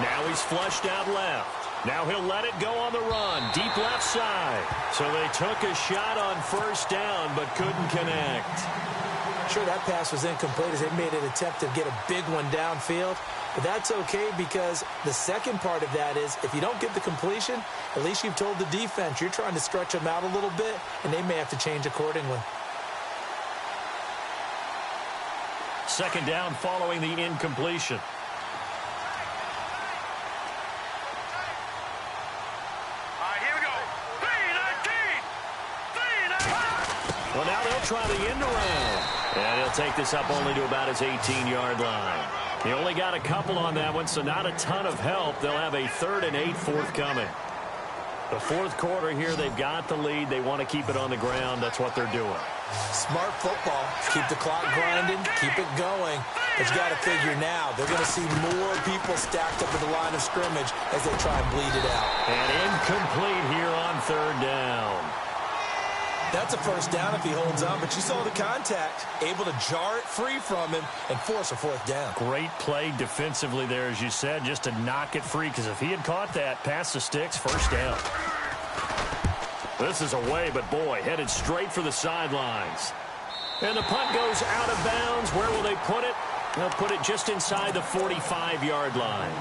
Now he's flushed out left. Now he'll let it go on the run. Deep left side. So they took a shot on 1st down, but couldn't connect. Sure, that pass was incomplete as they made an attempt to get a big one downfield. But that's okay because the second part of that is if you don't get the completion, at least you've told the defense you're trying to stretch them out a little bit, and they may have to change accordingly. 2nd down following the incompletion. Well, now they'll try the end around. And he'll take this up only to about his 18-yard line. He only got a couple on that one, so not a ton of help. They'll have a 3rd and 8 forthcoming. The 4th quarter here, they've got the lead. They want to keep it on the ground. That's what they're doing. Smart football. Keep the clock grinding. Keep it going. But you got to figure now, they're going to see more people stacked up at the line of scrimmage as they try and bleed it out. And incomplete here on 3rd down. That's a 1st down if he holds on, but you saw the contact. Able to jar it free from him and force a 4th down. Great play defensively there, as you said, just to knock it free, because if he had caught that, past the sticks, 1st down. This is away, but boy, headed straight for the sidelines. And the punt goes out of bounds. Where will they put it? They'll put it just inside the 45-yard line.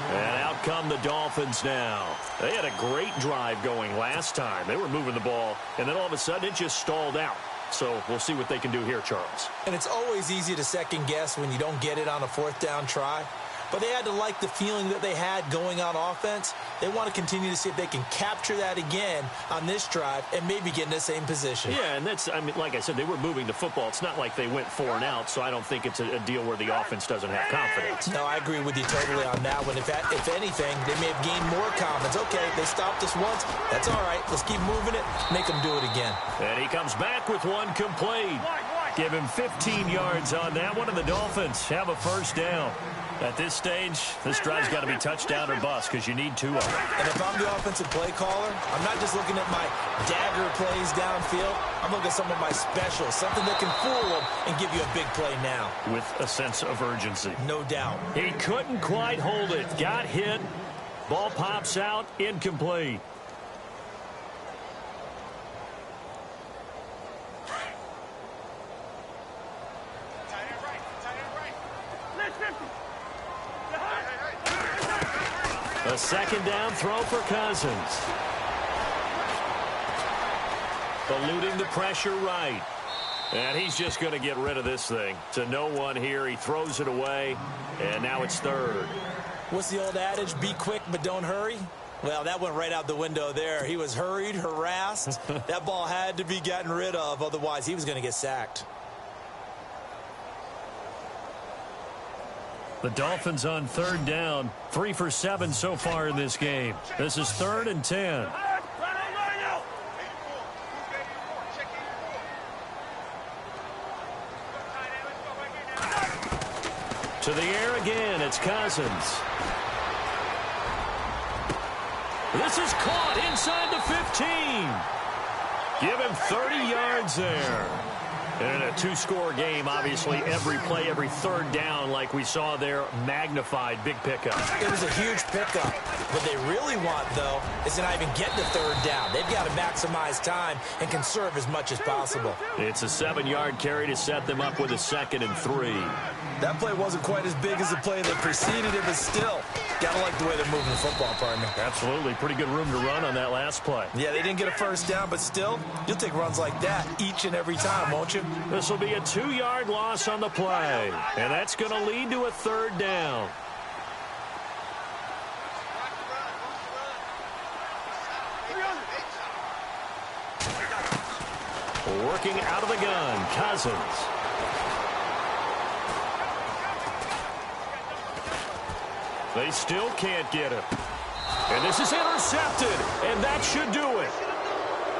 And out come the Dolphins now. They had a great drive going last time. They were moving the ball, and then all of a sudden it just stalled out. So we'll see what they can do here, Charles. And it's always easy to second guess when you don't get it on a 4th down try. But they had to like the feeling that they had going on offense. They want to continue to see if they can capture that again on this drive and maybe get in the same position. Yeah, and that's, I mean, like I said, they were moving the football. It's not like they went 4 and out, so I don't think it's a deal where the offense doesn't have confidence. No, I agree with you totally on that one. If anything, they may have gained more confidence. Okay, they stopped us once. That's all right. Let's keep moving it. Make them do it again. And he comes back with one complete. Give him 15 yards on that one, and the Dolphins have a 1st down. At this stage, this drive's got to be touchdown or bust because you need 2 of them. And if I'm the offensive play caller, I'm not just looking at my dagger plays downfield. I'm looking at some of my specials, something that can fool them and give you a big play now. With a sense of urgency. No doubt. He couldn't quite hold it. Got hit. Ball pops out. Incomplete. A 2nd down throw for Cousins. Eluding the pressure right. And he's just going to get rid of this thing. To no one here. He throws it away. And now it's 3rd. What's the old adage? Be quick, but don't hurry. Well, that went right out the window there. He was hurried, harassed. That ball had to be gotten rid of. Otherwise, he was going to get sacked. The Dolphins on 3rd down. 3 for 7 so far in this game. This is 3rd and 10. To the air again, it's Cousins. This is caught inside the 15. Give him 30 yards there. And in a two-score game, obviously, every play, every third down, like we saw there, magnified, big pickup. It was a huge pickup. What they really want, though, is to not even get to third down. They've got to maximize time and conserve as much as possible. It's a 7-yard carry to set them up with a 2nd and 3. That play wasn't quite as big as the play that preceded it, but still, gotta like the way they're moving the football, partner. Absolutely. Pretty good room to run on that last play. Yeah, they didn't get a first down, but still, you'll take runs like that each and every time, won't you? This will be a 2-yard loss on the play, and that's going to lead to a 3rd down. Working out of the gun, Cousins. They still can't get him. And this is intercepted, and that should do it.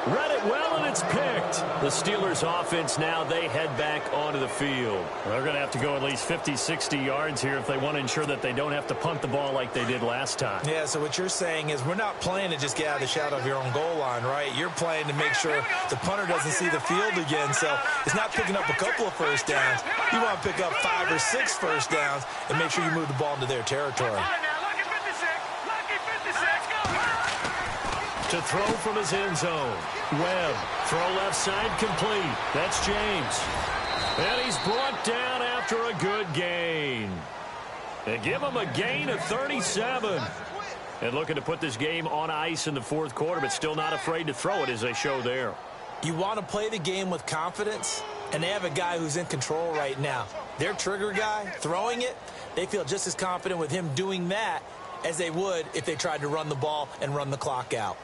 Read it well, and it's picked. The Steelers' offense now, they head back onto the field. They're going to have to go at least 50, 60 yards here if they want to ensure that they don't have to punt the ball like they did last time. Yeah, so what you're saying is we're not playing to just get out of the shadow of your own goal line, right? You're playing to make sure the punter doesn't see the field again. So it's not picking up a couple of first downs. You want to pick up 5 or 6 first downs and make sure you move the ball into their territory. To throw from his end zone. Webb, throw left side complete. That's James. And he's brought down after a good gain. They give him a gain of 37. And looking to put this game on ice in the 4th quarter, but still not afraid to throw it as they show there. You want to play the game with confidence, and they have a guy who's in control right now. Their trigger guy, throwing it, they feel just as confident with him doing that as they would if they tried to run the ball and run the clock out.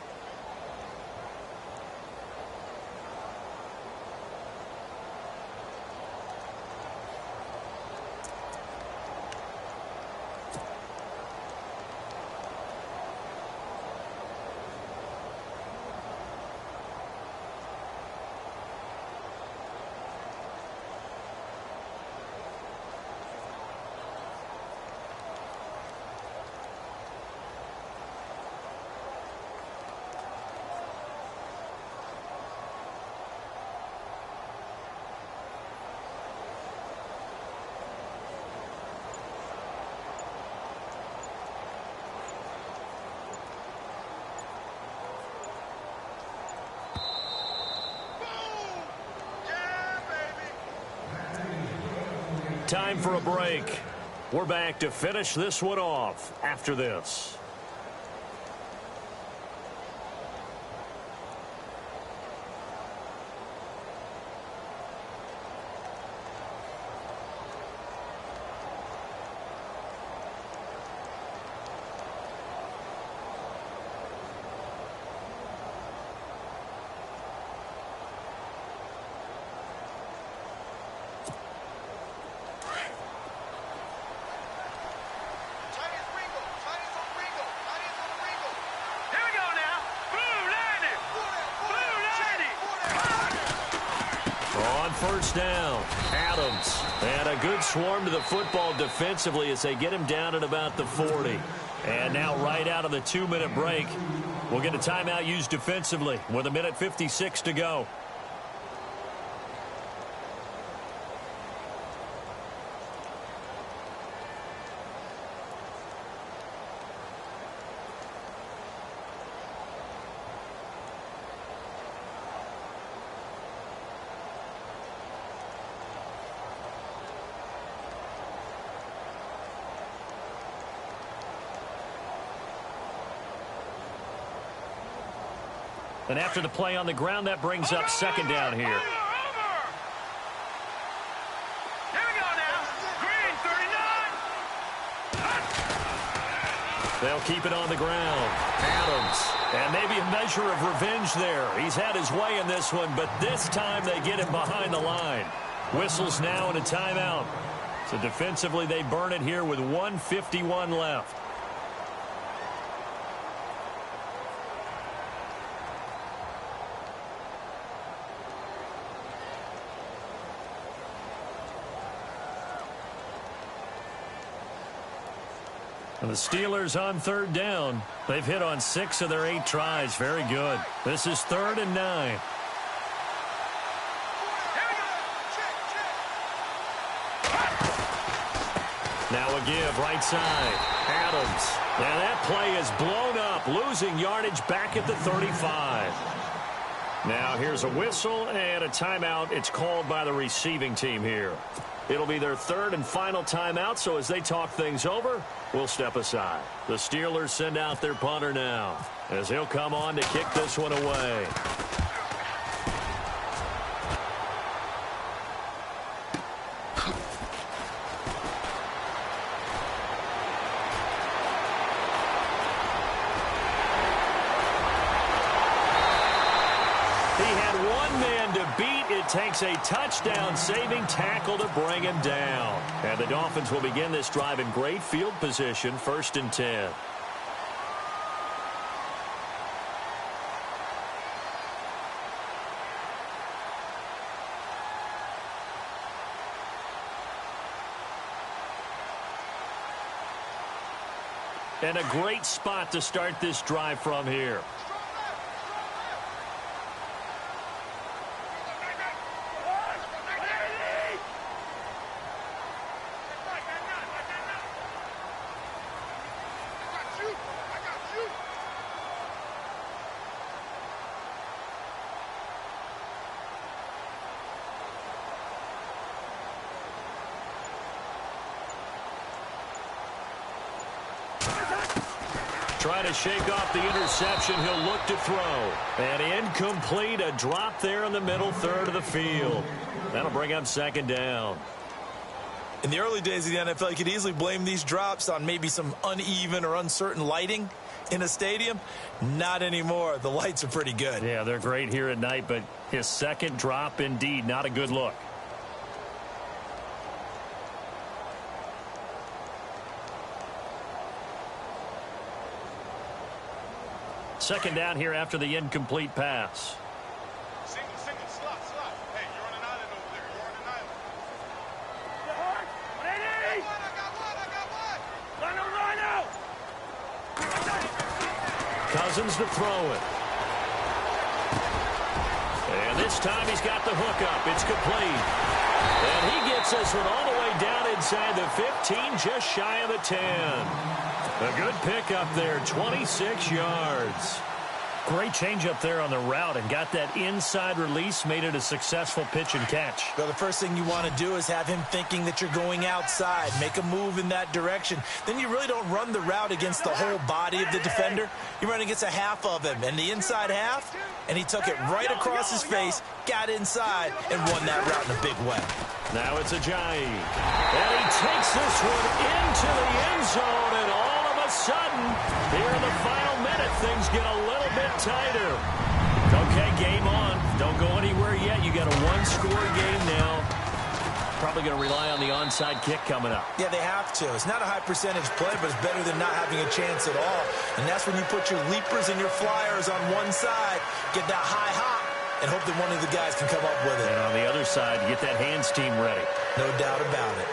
Time for a break. We're back to finish this one off after this. First down, Adams. And a good swarm to the football defensively as they get him down at about the 40. And now right out of the 2-minute break, we'll get a timeout used defensively with 1:56 to go. And after the play on the ground, that brings up 2nd down here. Here we go now. Green, 39. They'll keep it on the ground. Adams. And maybe a measure of revenge there. He's had his way in this one, but this time they get him behind the line. Whistles now and a timeout. So defensively, they burn it here with 1:51 left. And the Steelers on third down. They've hit on 6 of their 8 tries. Very good. This is 3rd and 9. Now a give right side. Adams. And that play is blown up, losing yardage back at the 35. Now here's a whistle and a timeout. It's called by the receiving team here. It'll be their 3rd and final timeout, so as they talk things over, we'll step aside. The Steelers send out their punter now, as he'll come on to kick this one away. Takes a touchdown-saving tackle to bring him down. And the Dolphins will begin this drive in great field position, 1st and 10. And a great spot to start this drive from here. Trying to shake off the interception. He'll look to throw. And incomplete. A drop there in the middle third of the field. That'll bring up 2nd down. In the early days of the NFL, you could easily blame these drops on maybe some uneven or uncertain lighting in a stadium. Not anymore. The lights are pretty good. Yeah, they're great here at night, but his 2nd drop, indeed, not a good look. Second down here after the incomplete pass. Single, slot. Hey, you're on an island over there. You're on an island. I got one. Cousins to throw it. And this time he's got the hook up. It's complete. And he gets this one all the way down inside the 15, just shy of the 10. A good pickup there, 26 yards. Great change up there on the route and got that inside release, made it a successful pitch and catch. Well, the first thing you want to do is have him thinking that you're going outside, make a move in that direction. Then you really don't run the route against the whole body of the defender. You run against a half of him, and the inside half, and he took it right across his face, got inside, and won that route in a big way. Now it's Ajayi. And he takes this one into the end zone, and all of a sudden, here in the final minute, things get a little bit tighter. Okay, game on. Don't go anywhere yet. You got a one-score game now. Probably going to rely on the onside kick coming up. Yeah, they have to. It's not a high percentage play, but it's better than not having a chance at all. And that's when you put your leapers and your flyers on one side, get that high hop, and hope that one of the guys can come up with it. And on the other side, get that hands team ready. No doubt about it.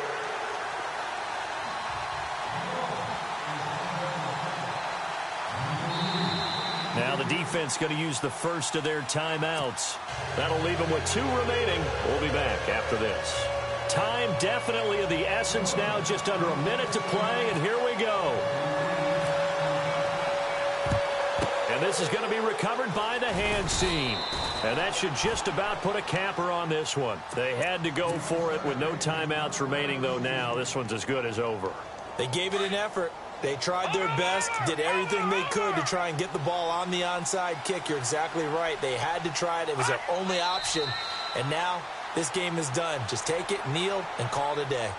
Now the defense going to use the first of their timeouts. That'll leave them with 2 remaining. We'll be back after this. Time definitely of the essence now, just under a minute to play, and here we go. And this is going to be recovered by the hands team. And that should just about put a capper on this one. They had to go for it with no timeouts remaining, though now. This one's as good as over. They gave it an effort. They tried their best, did everything they could to try and get the ball on the onside kick. You're exactly right. They had to try it. It was their only option. And now this game is done. Just take it, kneel, and call it a day.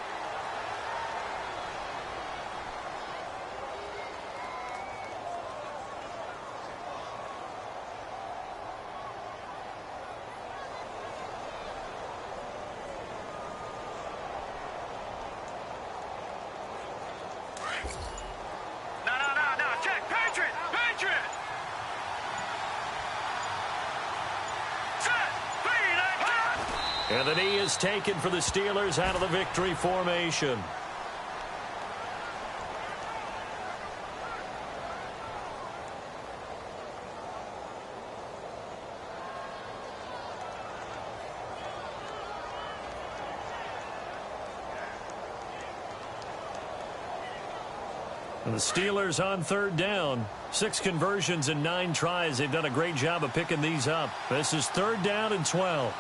And the knee is taken for the Steelers out of the victory formation. The Steelers on third down. 6 conversions and 9 tries. They've done a great job of picking these up. This is third down and 12.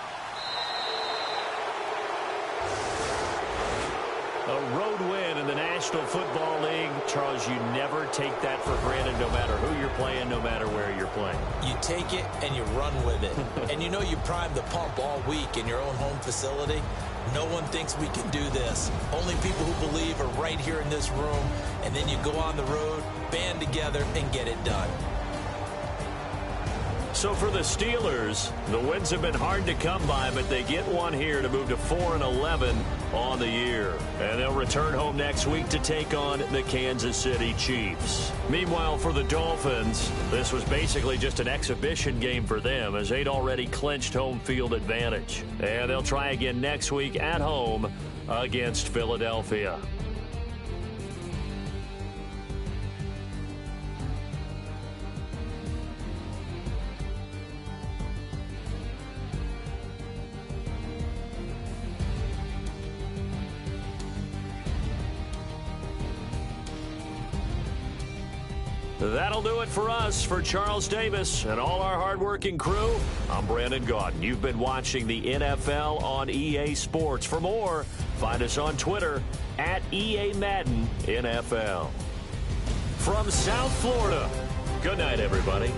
A road win in the National Football League. Charles, you never take that for granted no matter who you're playing, no matter where you're playing. You take it and you run with it. And you know you primed the pump all week in your own home facility. No one thinks we can do this. Only people who believe are right here in this room. And then you go on the road, band together, and get it done. So for the Steelers, the wins have been hard to come by, but they get one here to move to 4-11 on the year. And they'll return home next week to take on the Kansas City Chiefs. Meanwhile, for the Dolphins, this was basically just an exhibition game for them as they'd already clinched home field advantage. And they'll try again next week at home against Philadelphia. That'll do it for us. For Charles Davis and all our hardworking crew, I'm Brandon Gaudin. You've been watching the NFL on EA Sports. For more, find us on Twitter at EA Madden NFL. From South Florida, good night, everybody.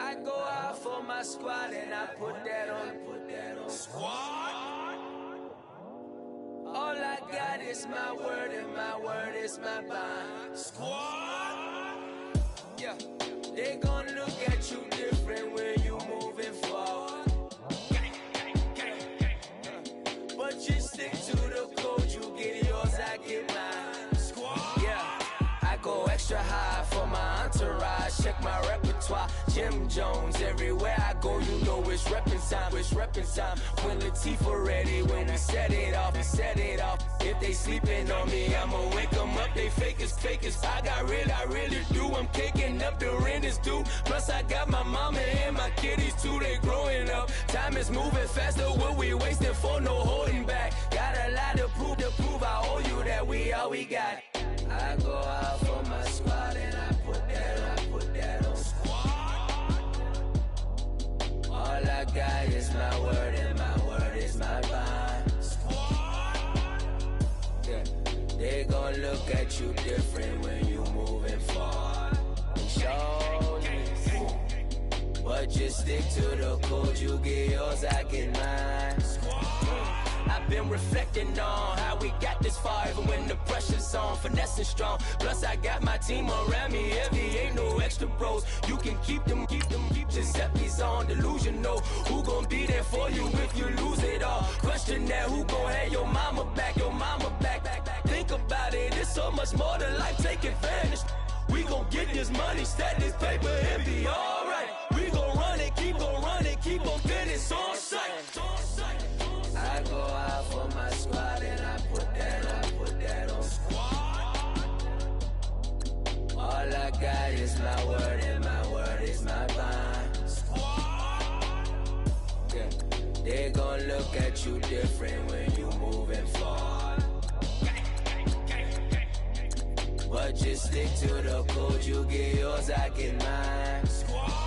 I go out for my squad and I put that on. Squad? All I got is my word and my word is my bond. Squad? Yeah, they gon' look at you different when you moving forward. But you stick to the code, you get yours, I get mine. Squad? Yeah, I go extra high for my entourage. Check my repertoire, Jim Jones. Everywhere I go, you know it's it's reppin' time. When Latifah ready, when we set it off. If they sleeping on me, I'ma wake them up. They fakers. I really do. I'm caking up, the rent is due. Plus I got my mama and my kiddies too, they growing up. Time is moving faster, what we wasting for, no holding back. Got a lot to prove, I owe you that we all we got. I go out for my squad and I put that on squad. All I got is my word and my word is my bond. Squad. Yeah. They gon' look at you different when you moving forward. Show me. But just stick to the code, you get yours, I get mine. I've been reflecting on how we got this far, even when the pressure's on, finessing strong. Plus I got my team around me heavy, ain't no extra bros. You can keep them. Giuseppe's on delusional. Who gon' be there for you if you lose it all? Question that, who gon' have your mama back? Think about it, it's so much more than life, take advantage. We gon' get this money, stack this paper, and be alright. We gon' run it, keep on finish on sight. I go out for my squad and I put that on squad. All I got is my word and my word is my bond. Squad. Yeah. They gon' look at you different when you moving forward. But just stick to the code, you get yours, I get mine. Squad.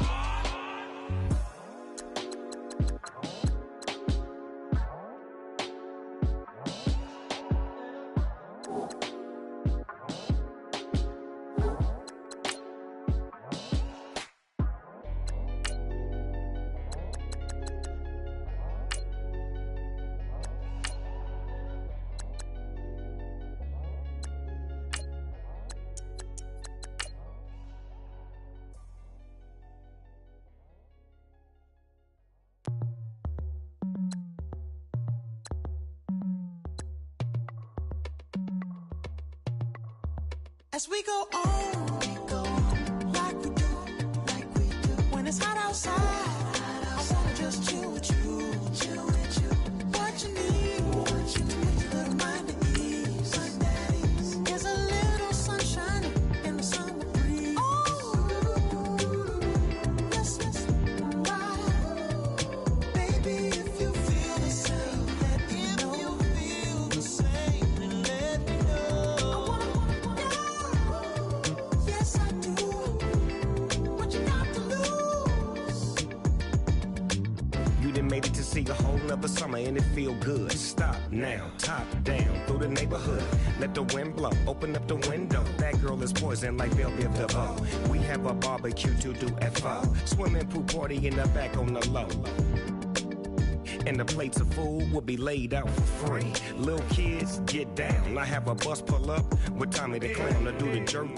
As we go on, like we do. When it's hot outside, I wanna just chill with you. What you need, a little mind at ease. There's a little sunshine in the summer breeze. Yes, right. Baby, if you feel the same, let me know. Then let me know. Yes, I do. What you got to lose? You done made it to see a whole nother summer and it feel good. Stop now, top down through the neighborhood. Let the wind blow, open up the window. That girl is poison like Velvet DeVoe. We have a barbecue to do at 4. Swimming pool party in the back on the low. And the plates of food will be laid out for free. Little kids, get down. I have a bus pull up with Tommy the Clown to do the jerk,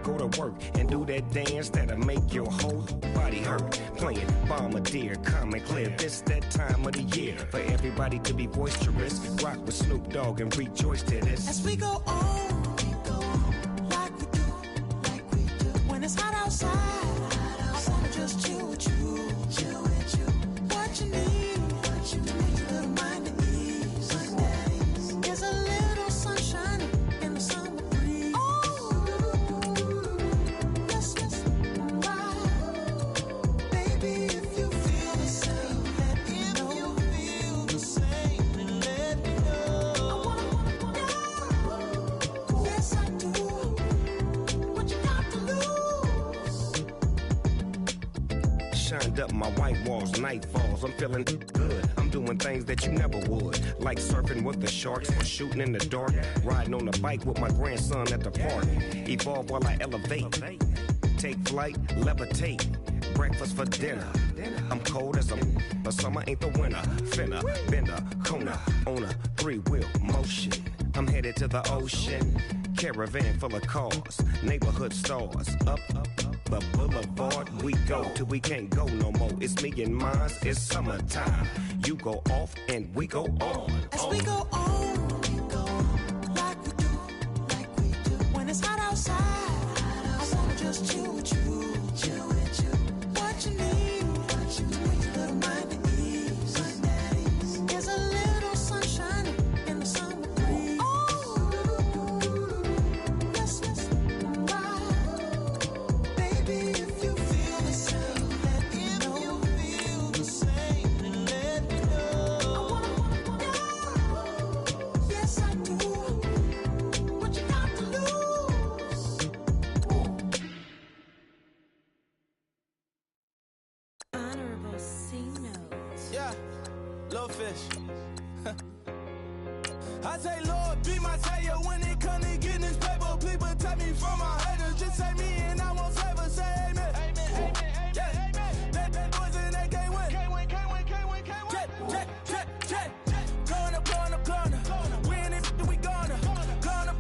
go to work and do that dance that'll make your whole body hurt. Playing Bombardier, calm and clear. This that time of the year for everybody to be boisterous. Rock with Snoop Dogg and rejoice to this. As we go on, like we do. When it's hot outside, I wanna just chill with you. What you need, a little mind at ease. There's a little sunshine in the summer breeze. Yes, right. Baby, if you feel the same, let me know. Then let me know. Yes, I do. What you got to lose? Shined up my white walls, night falls. I'm feeling good. I'm doing things that you never would, like surfing with the sharks or shooting in the dark, riding on a bike with my grandson at the park. Evolve while I elevate, take flight, levitate. Breakfast for dinner. I'm cold as a summer ain't the winter. Finna, bender, Kona, on a 3-wheel motion. I'm headed to the ocean. Caravan full of cars, neighborhood stars. Up the boulevard we go till we can't go no more. It's me and mine, it's summertime. You go off and we go on. As we go on, like we do. When it's hot outside, I wanna just chill with you. What you need, a little mind at little fish. I say, Lord, be my savior when it comes to getting this paper. Please protect me from my haters. Just say me and I won't save her. Say amen. Amen, amen, amen, yeah. Amen. That boys and they can't win. Can't win, can't win, can't win, can't win. Check. Going up. We in it, we gonna. Going up.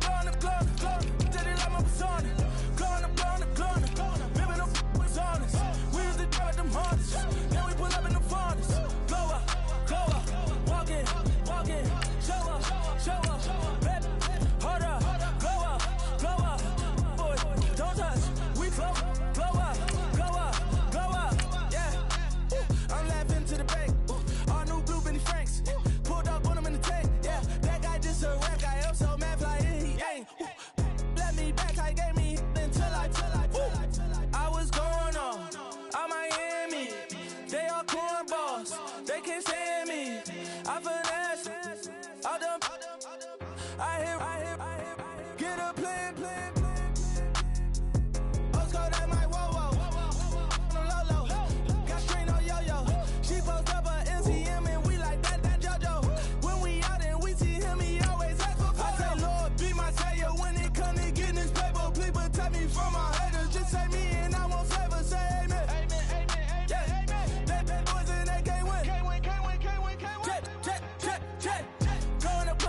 Did it like my persona. Going up. Remember them was honest. We used to drive them hardest. Then we pull up in the furnace. Glow up. Walk in. Show up. Bet. Hold up. Glow up. Boy, don't touch. We flow. Glow up. Yeah. I'm laughing to the bank. All new blue Benny Franks. Pulled up on him in the tank. Yeah. That guy just a rap guy. I'm so mad flying. He ain't. Let me back. I gave me until I. I was going on Miami. They all cornballs. They can't stand me. I finesse. All them. I hear. Get a plan. Oscar, that my whoa. Low. Got strain on yo-yo. She post up a MCM and we like that JoJo. When we out and we see him, he always ask for photo. I say, Lord, be my savior when it comes to getting this paper. Please protect me from my haters. Just say me and I won't save her. Say amen. Amen. Yeah. That boys and they can't win. Can't win. Check. Going up.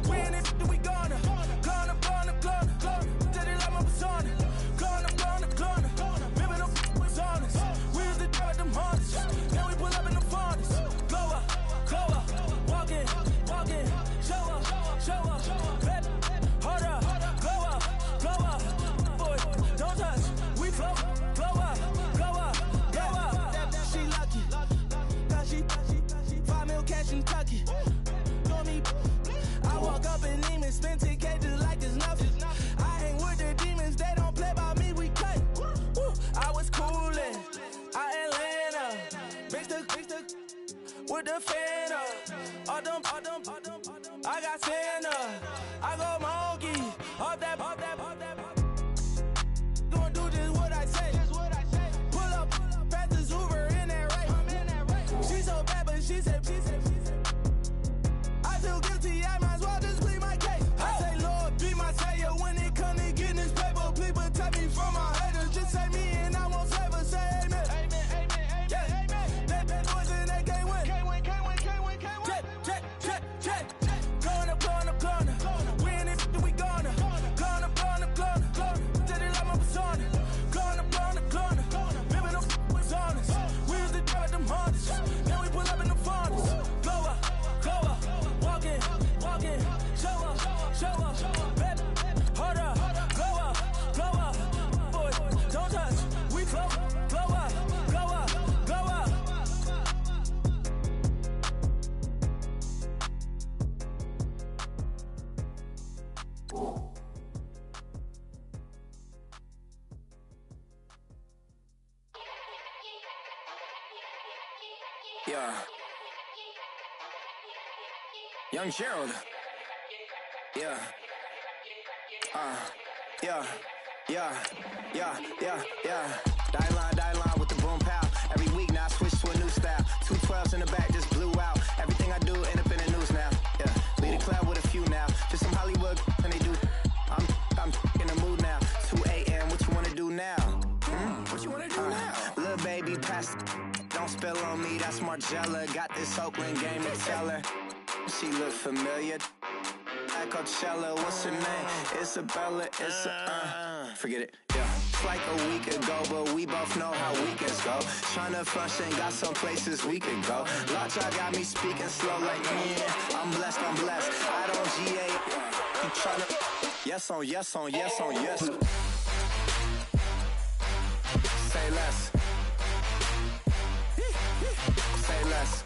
We in it, we gonna. Going up. Did it like my persona. Going up. Remember them was honest. We used to drive them hardest. Then we pull up in the furnace. Glow up. Walk in. Show up. Bet. Hold up. Glow up. Boy, don't touch. We flow. Glow up. She lucky. Cause she 5 mil cash in Kentucky. Know me. I walk up in demons, spend 10K just like it's nothing. I hang with the demons, they don't play by me, we cut. I was coolin', Atlanta. Mixed with the fan up. All them. I got Santa. I go monkey. Up that. Gonna do just what I say. Pull up, pass the Uber in that race. She so bad, but she said. I feel guilty, I might as well just plead my case. I say, Lord, be my savior when it comes to getting this paper. Please protect me from my haters. Just say me and I won't save her. Say amen. Amen. Yeah. That boys and they can't win. Can't win. Check. Going up. We in it, we gonna. Going up. Did it like my persona. Going up. Remember them was honest. We used to drive them hardest. Then we pull up in the furnace. Glow up. Walk in. Show up. Bet. Hold up. Glow up. Boy, don't touch. We flow. Glow up. Yeah. Young Gerald. Yeah. Die line with the boom pow. Every week now I switch to a new style. 2 12s in the back just blew out. Everything I do end up in the news now. Yeah. Lead a club with a few now. Just some Hollywood and they do. I'm in the mood now. 2 a.m. What you wanna do now? What you wanna do now? Little baby pass. Don't spill on me. That's Margella. Got this Oakland game to tell her. She look familiar. At Coachella, what's her name? Isabella, forget it, yeah. It's like a week ago, but we both know how weekends go. Tryna function, got some places we could go. Lockjaw got me speaking slow like, yeah, I'm blessed. I don't GA, you tryna, yes on yes. Say less. Say less.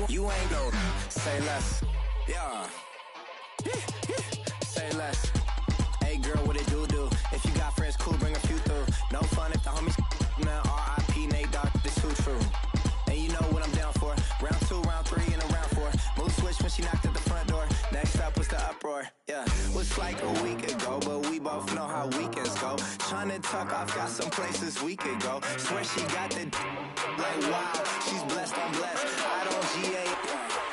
You ain't go. Say less. Yeah. Say less. Hey girl, what it do? If you got friends, cool, bring a few through. No fun if the homies now R.I.P. Nate Dogg, this too true. And you know what I'm down for. Round 2, round 3, and a round 4. Move switch when she knocked at the front door. Next up was the uproar. Yeah. Was like a week ago, but we both know how weekends go. Tryna tuck off, got some places we could go. Swear she got the like wow, she's blessed, I'm blessed. I don't GA,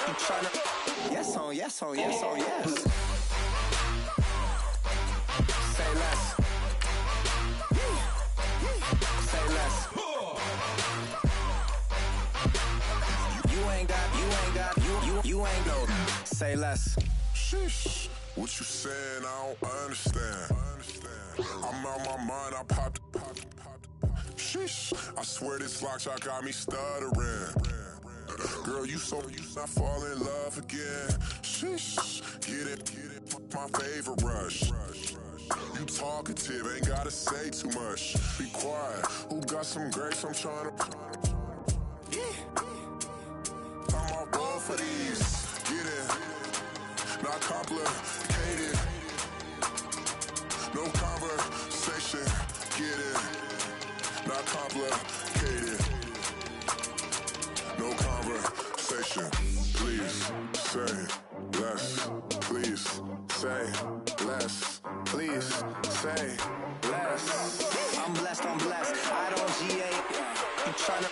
you tryna yes on, yes on, yes on, yes. Say less. Say less. You ain't got, you ain't go. Say less. Sheesh. What you saying? I don't understand. I'm out my mind. I popped. Sheesh. I swear this lock shot got me stuttering. Girl, you not fall in love again. Sheesh. Get it. My favorite rush. You talkative, ain't gotta say too much. Be quiet. Who got some grapes? I'm trying to. I'm all roll for these. Get it. Not complicated. No conversation. Get it. Not complicated. No conversation. Please say less. Please say less. Please say less. I'm blessed, I'm blessed. I don't GA. You tryna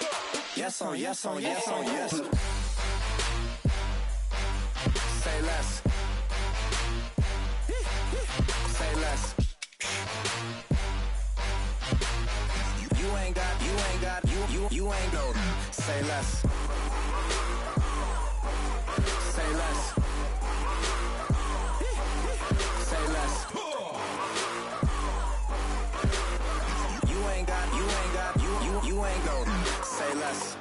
yes on, yes on, yes on, yes. Say less. Say less. You ain't got, you ain't go. Say less. Say less. Say less. You ain't got, you ain't go. Say less.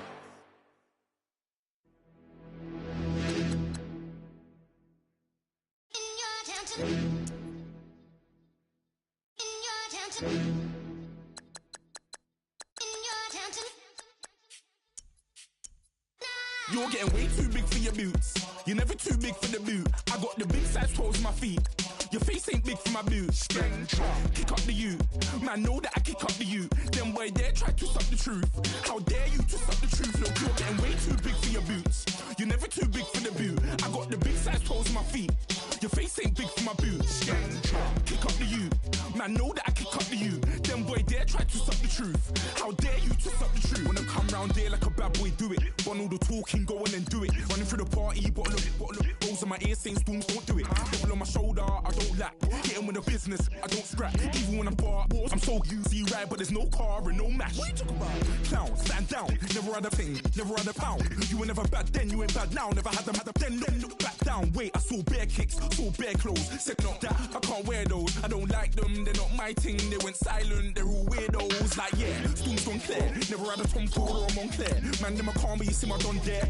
You're getting way too big for your boots. You're never too big for the boot. I got the big size toes in my feet. Your face ain't big for my boots. Kick up the you. Man, know that I kick up the you. Them boy there try to suck the truth. How dare you to suck the truth? Look, you're getting way too big for your boots. You're never too big for the boot. I got the big size toes in my feet. Your face ain't big for my boots. Kick up the you. Man, know that I kick up the you. Them boy there try to suck the truth. How dare you to suck the truth? Wanna come round there like a bad boy, do it. Want all the talking, go on and do it. Running through the party, bottle up. Rolls on my ear saying storms, don't do it. Devil on my shoulder, I don't lack. Hitting with the business, I don't scrap. Even when I'm bar, I'm so easy ride, but there's no car and no match. What you talking about? Clown, stand down. Never had a thing, never had a pound. You were never bad then, you ain't bad now. Never had them, then look back down. Wait, I saw bare kicks, saw bare clothes. Said not that, I can't wear those. I don't like them, they're not my thing. They went silent, they're all weirdos. Like yeah, storms gone clear. Never had a Tom Ford or a Montclair. Man, them I can't, but you see my done there.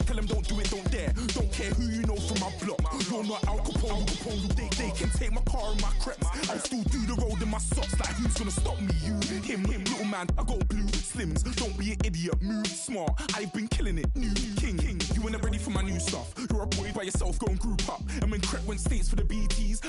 Tell them don't do it, don't dare. Don't care who you know from my block. You're not Al Capone, they can take my car and my creps. I still do the road in my socks. Like who's gonna stop me? You, him, little man. I got blue slims. Don't be an idiot, move smart. I've been killing it, new king. You weren't ready for my new stuff. You're a boy by yourself, go and group up. And when Crep went states for the BTs.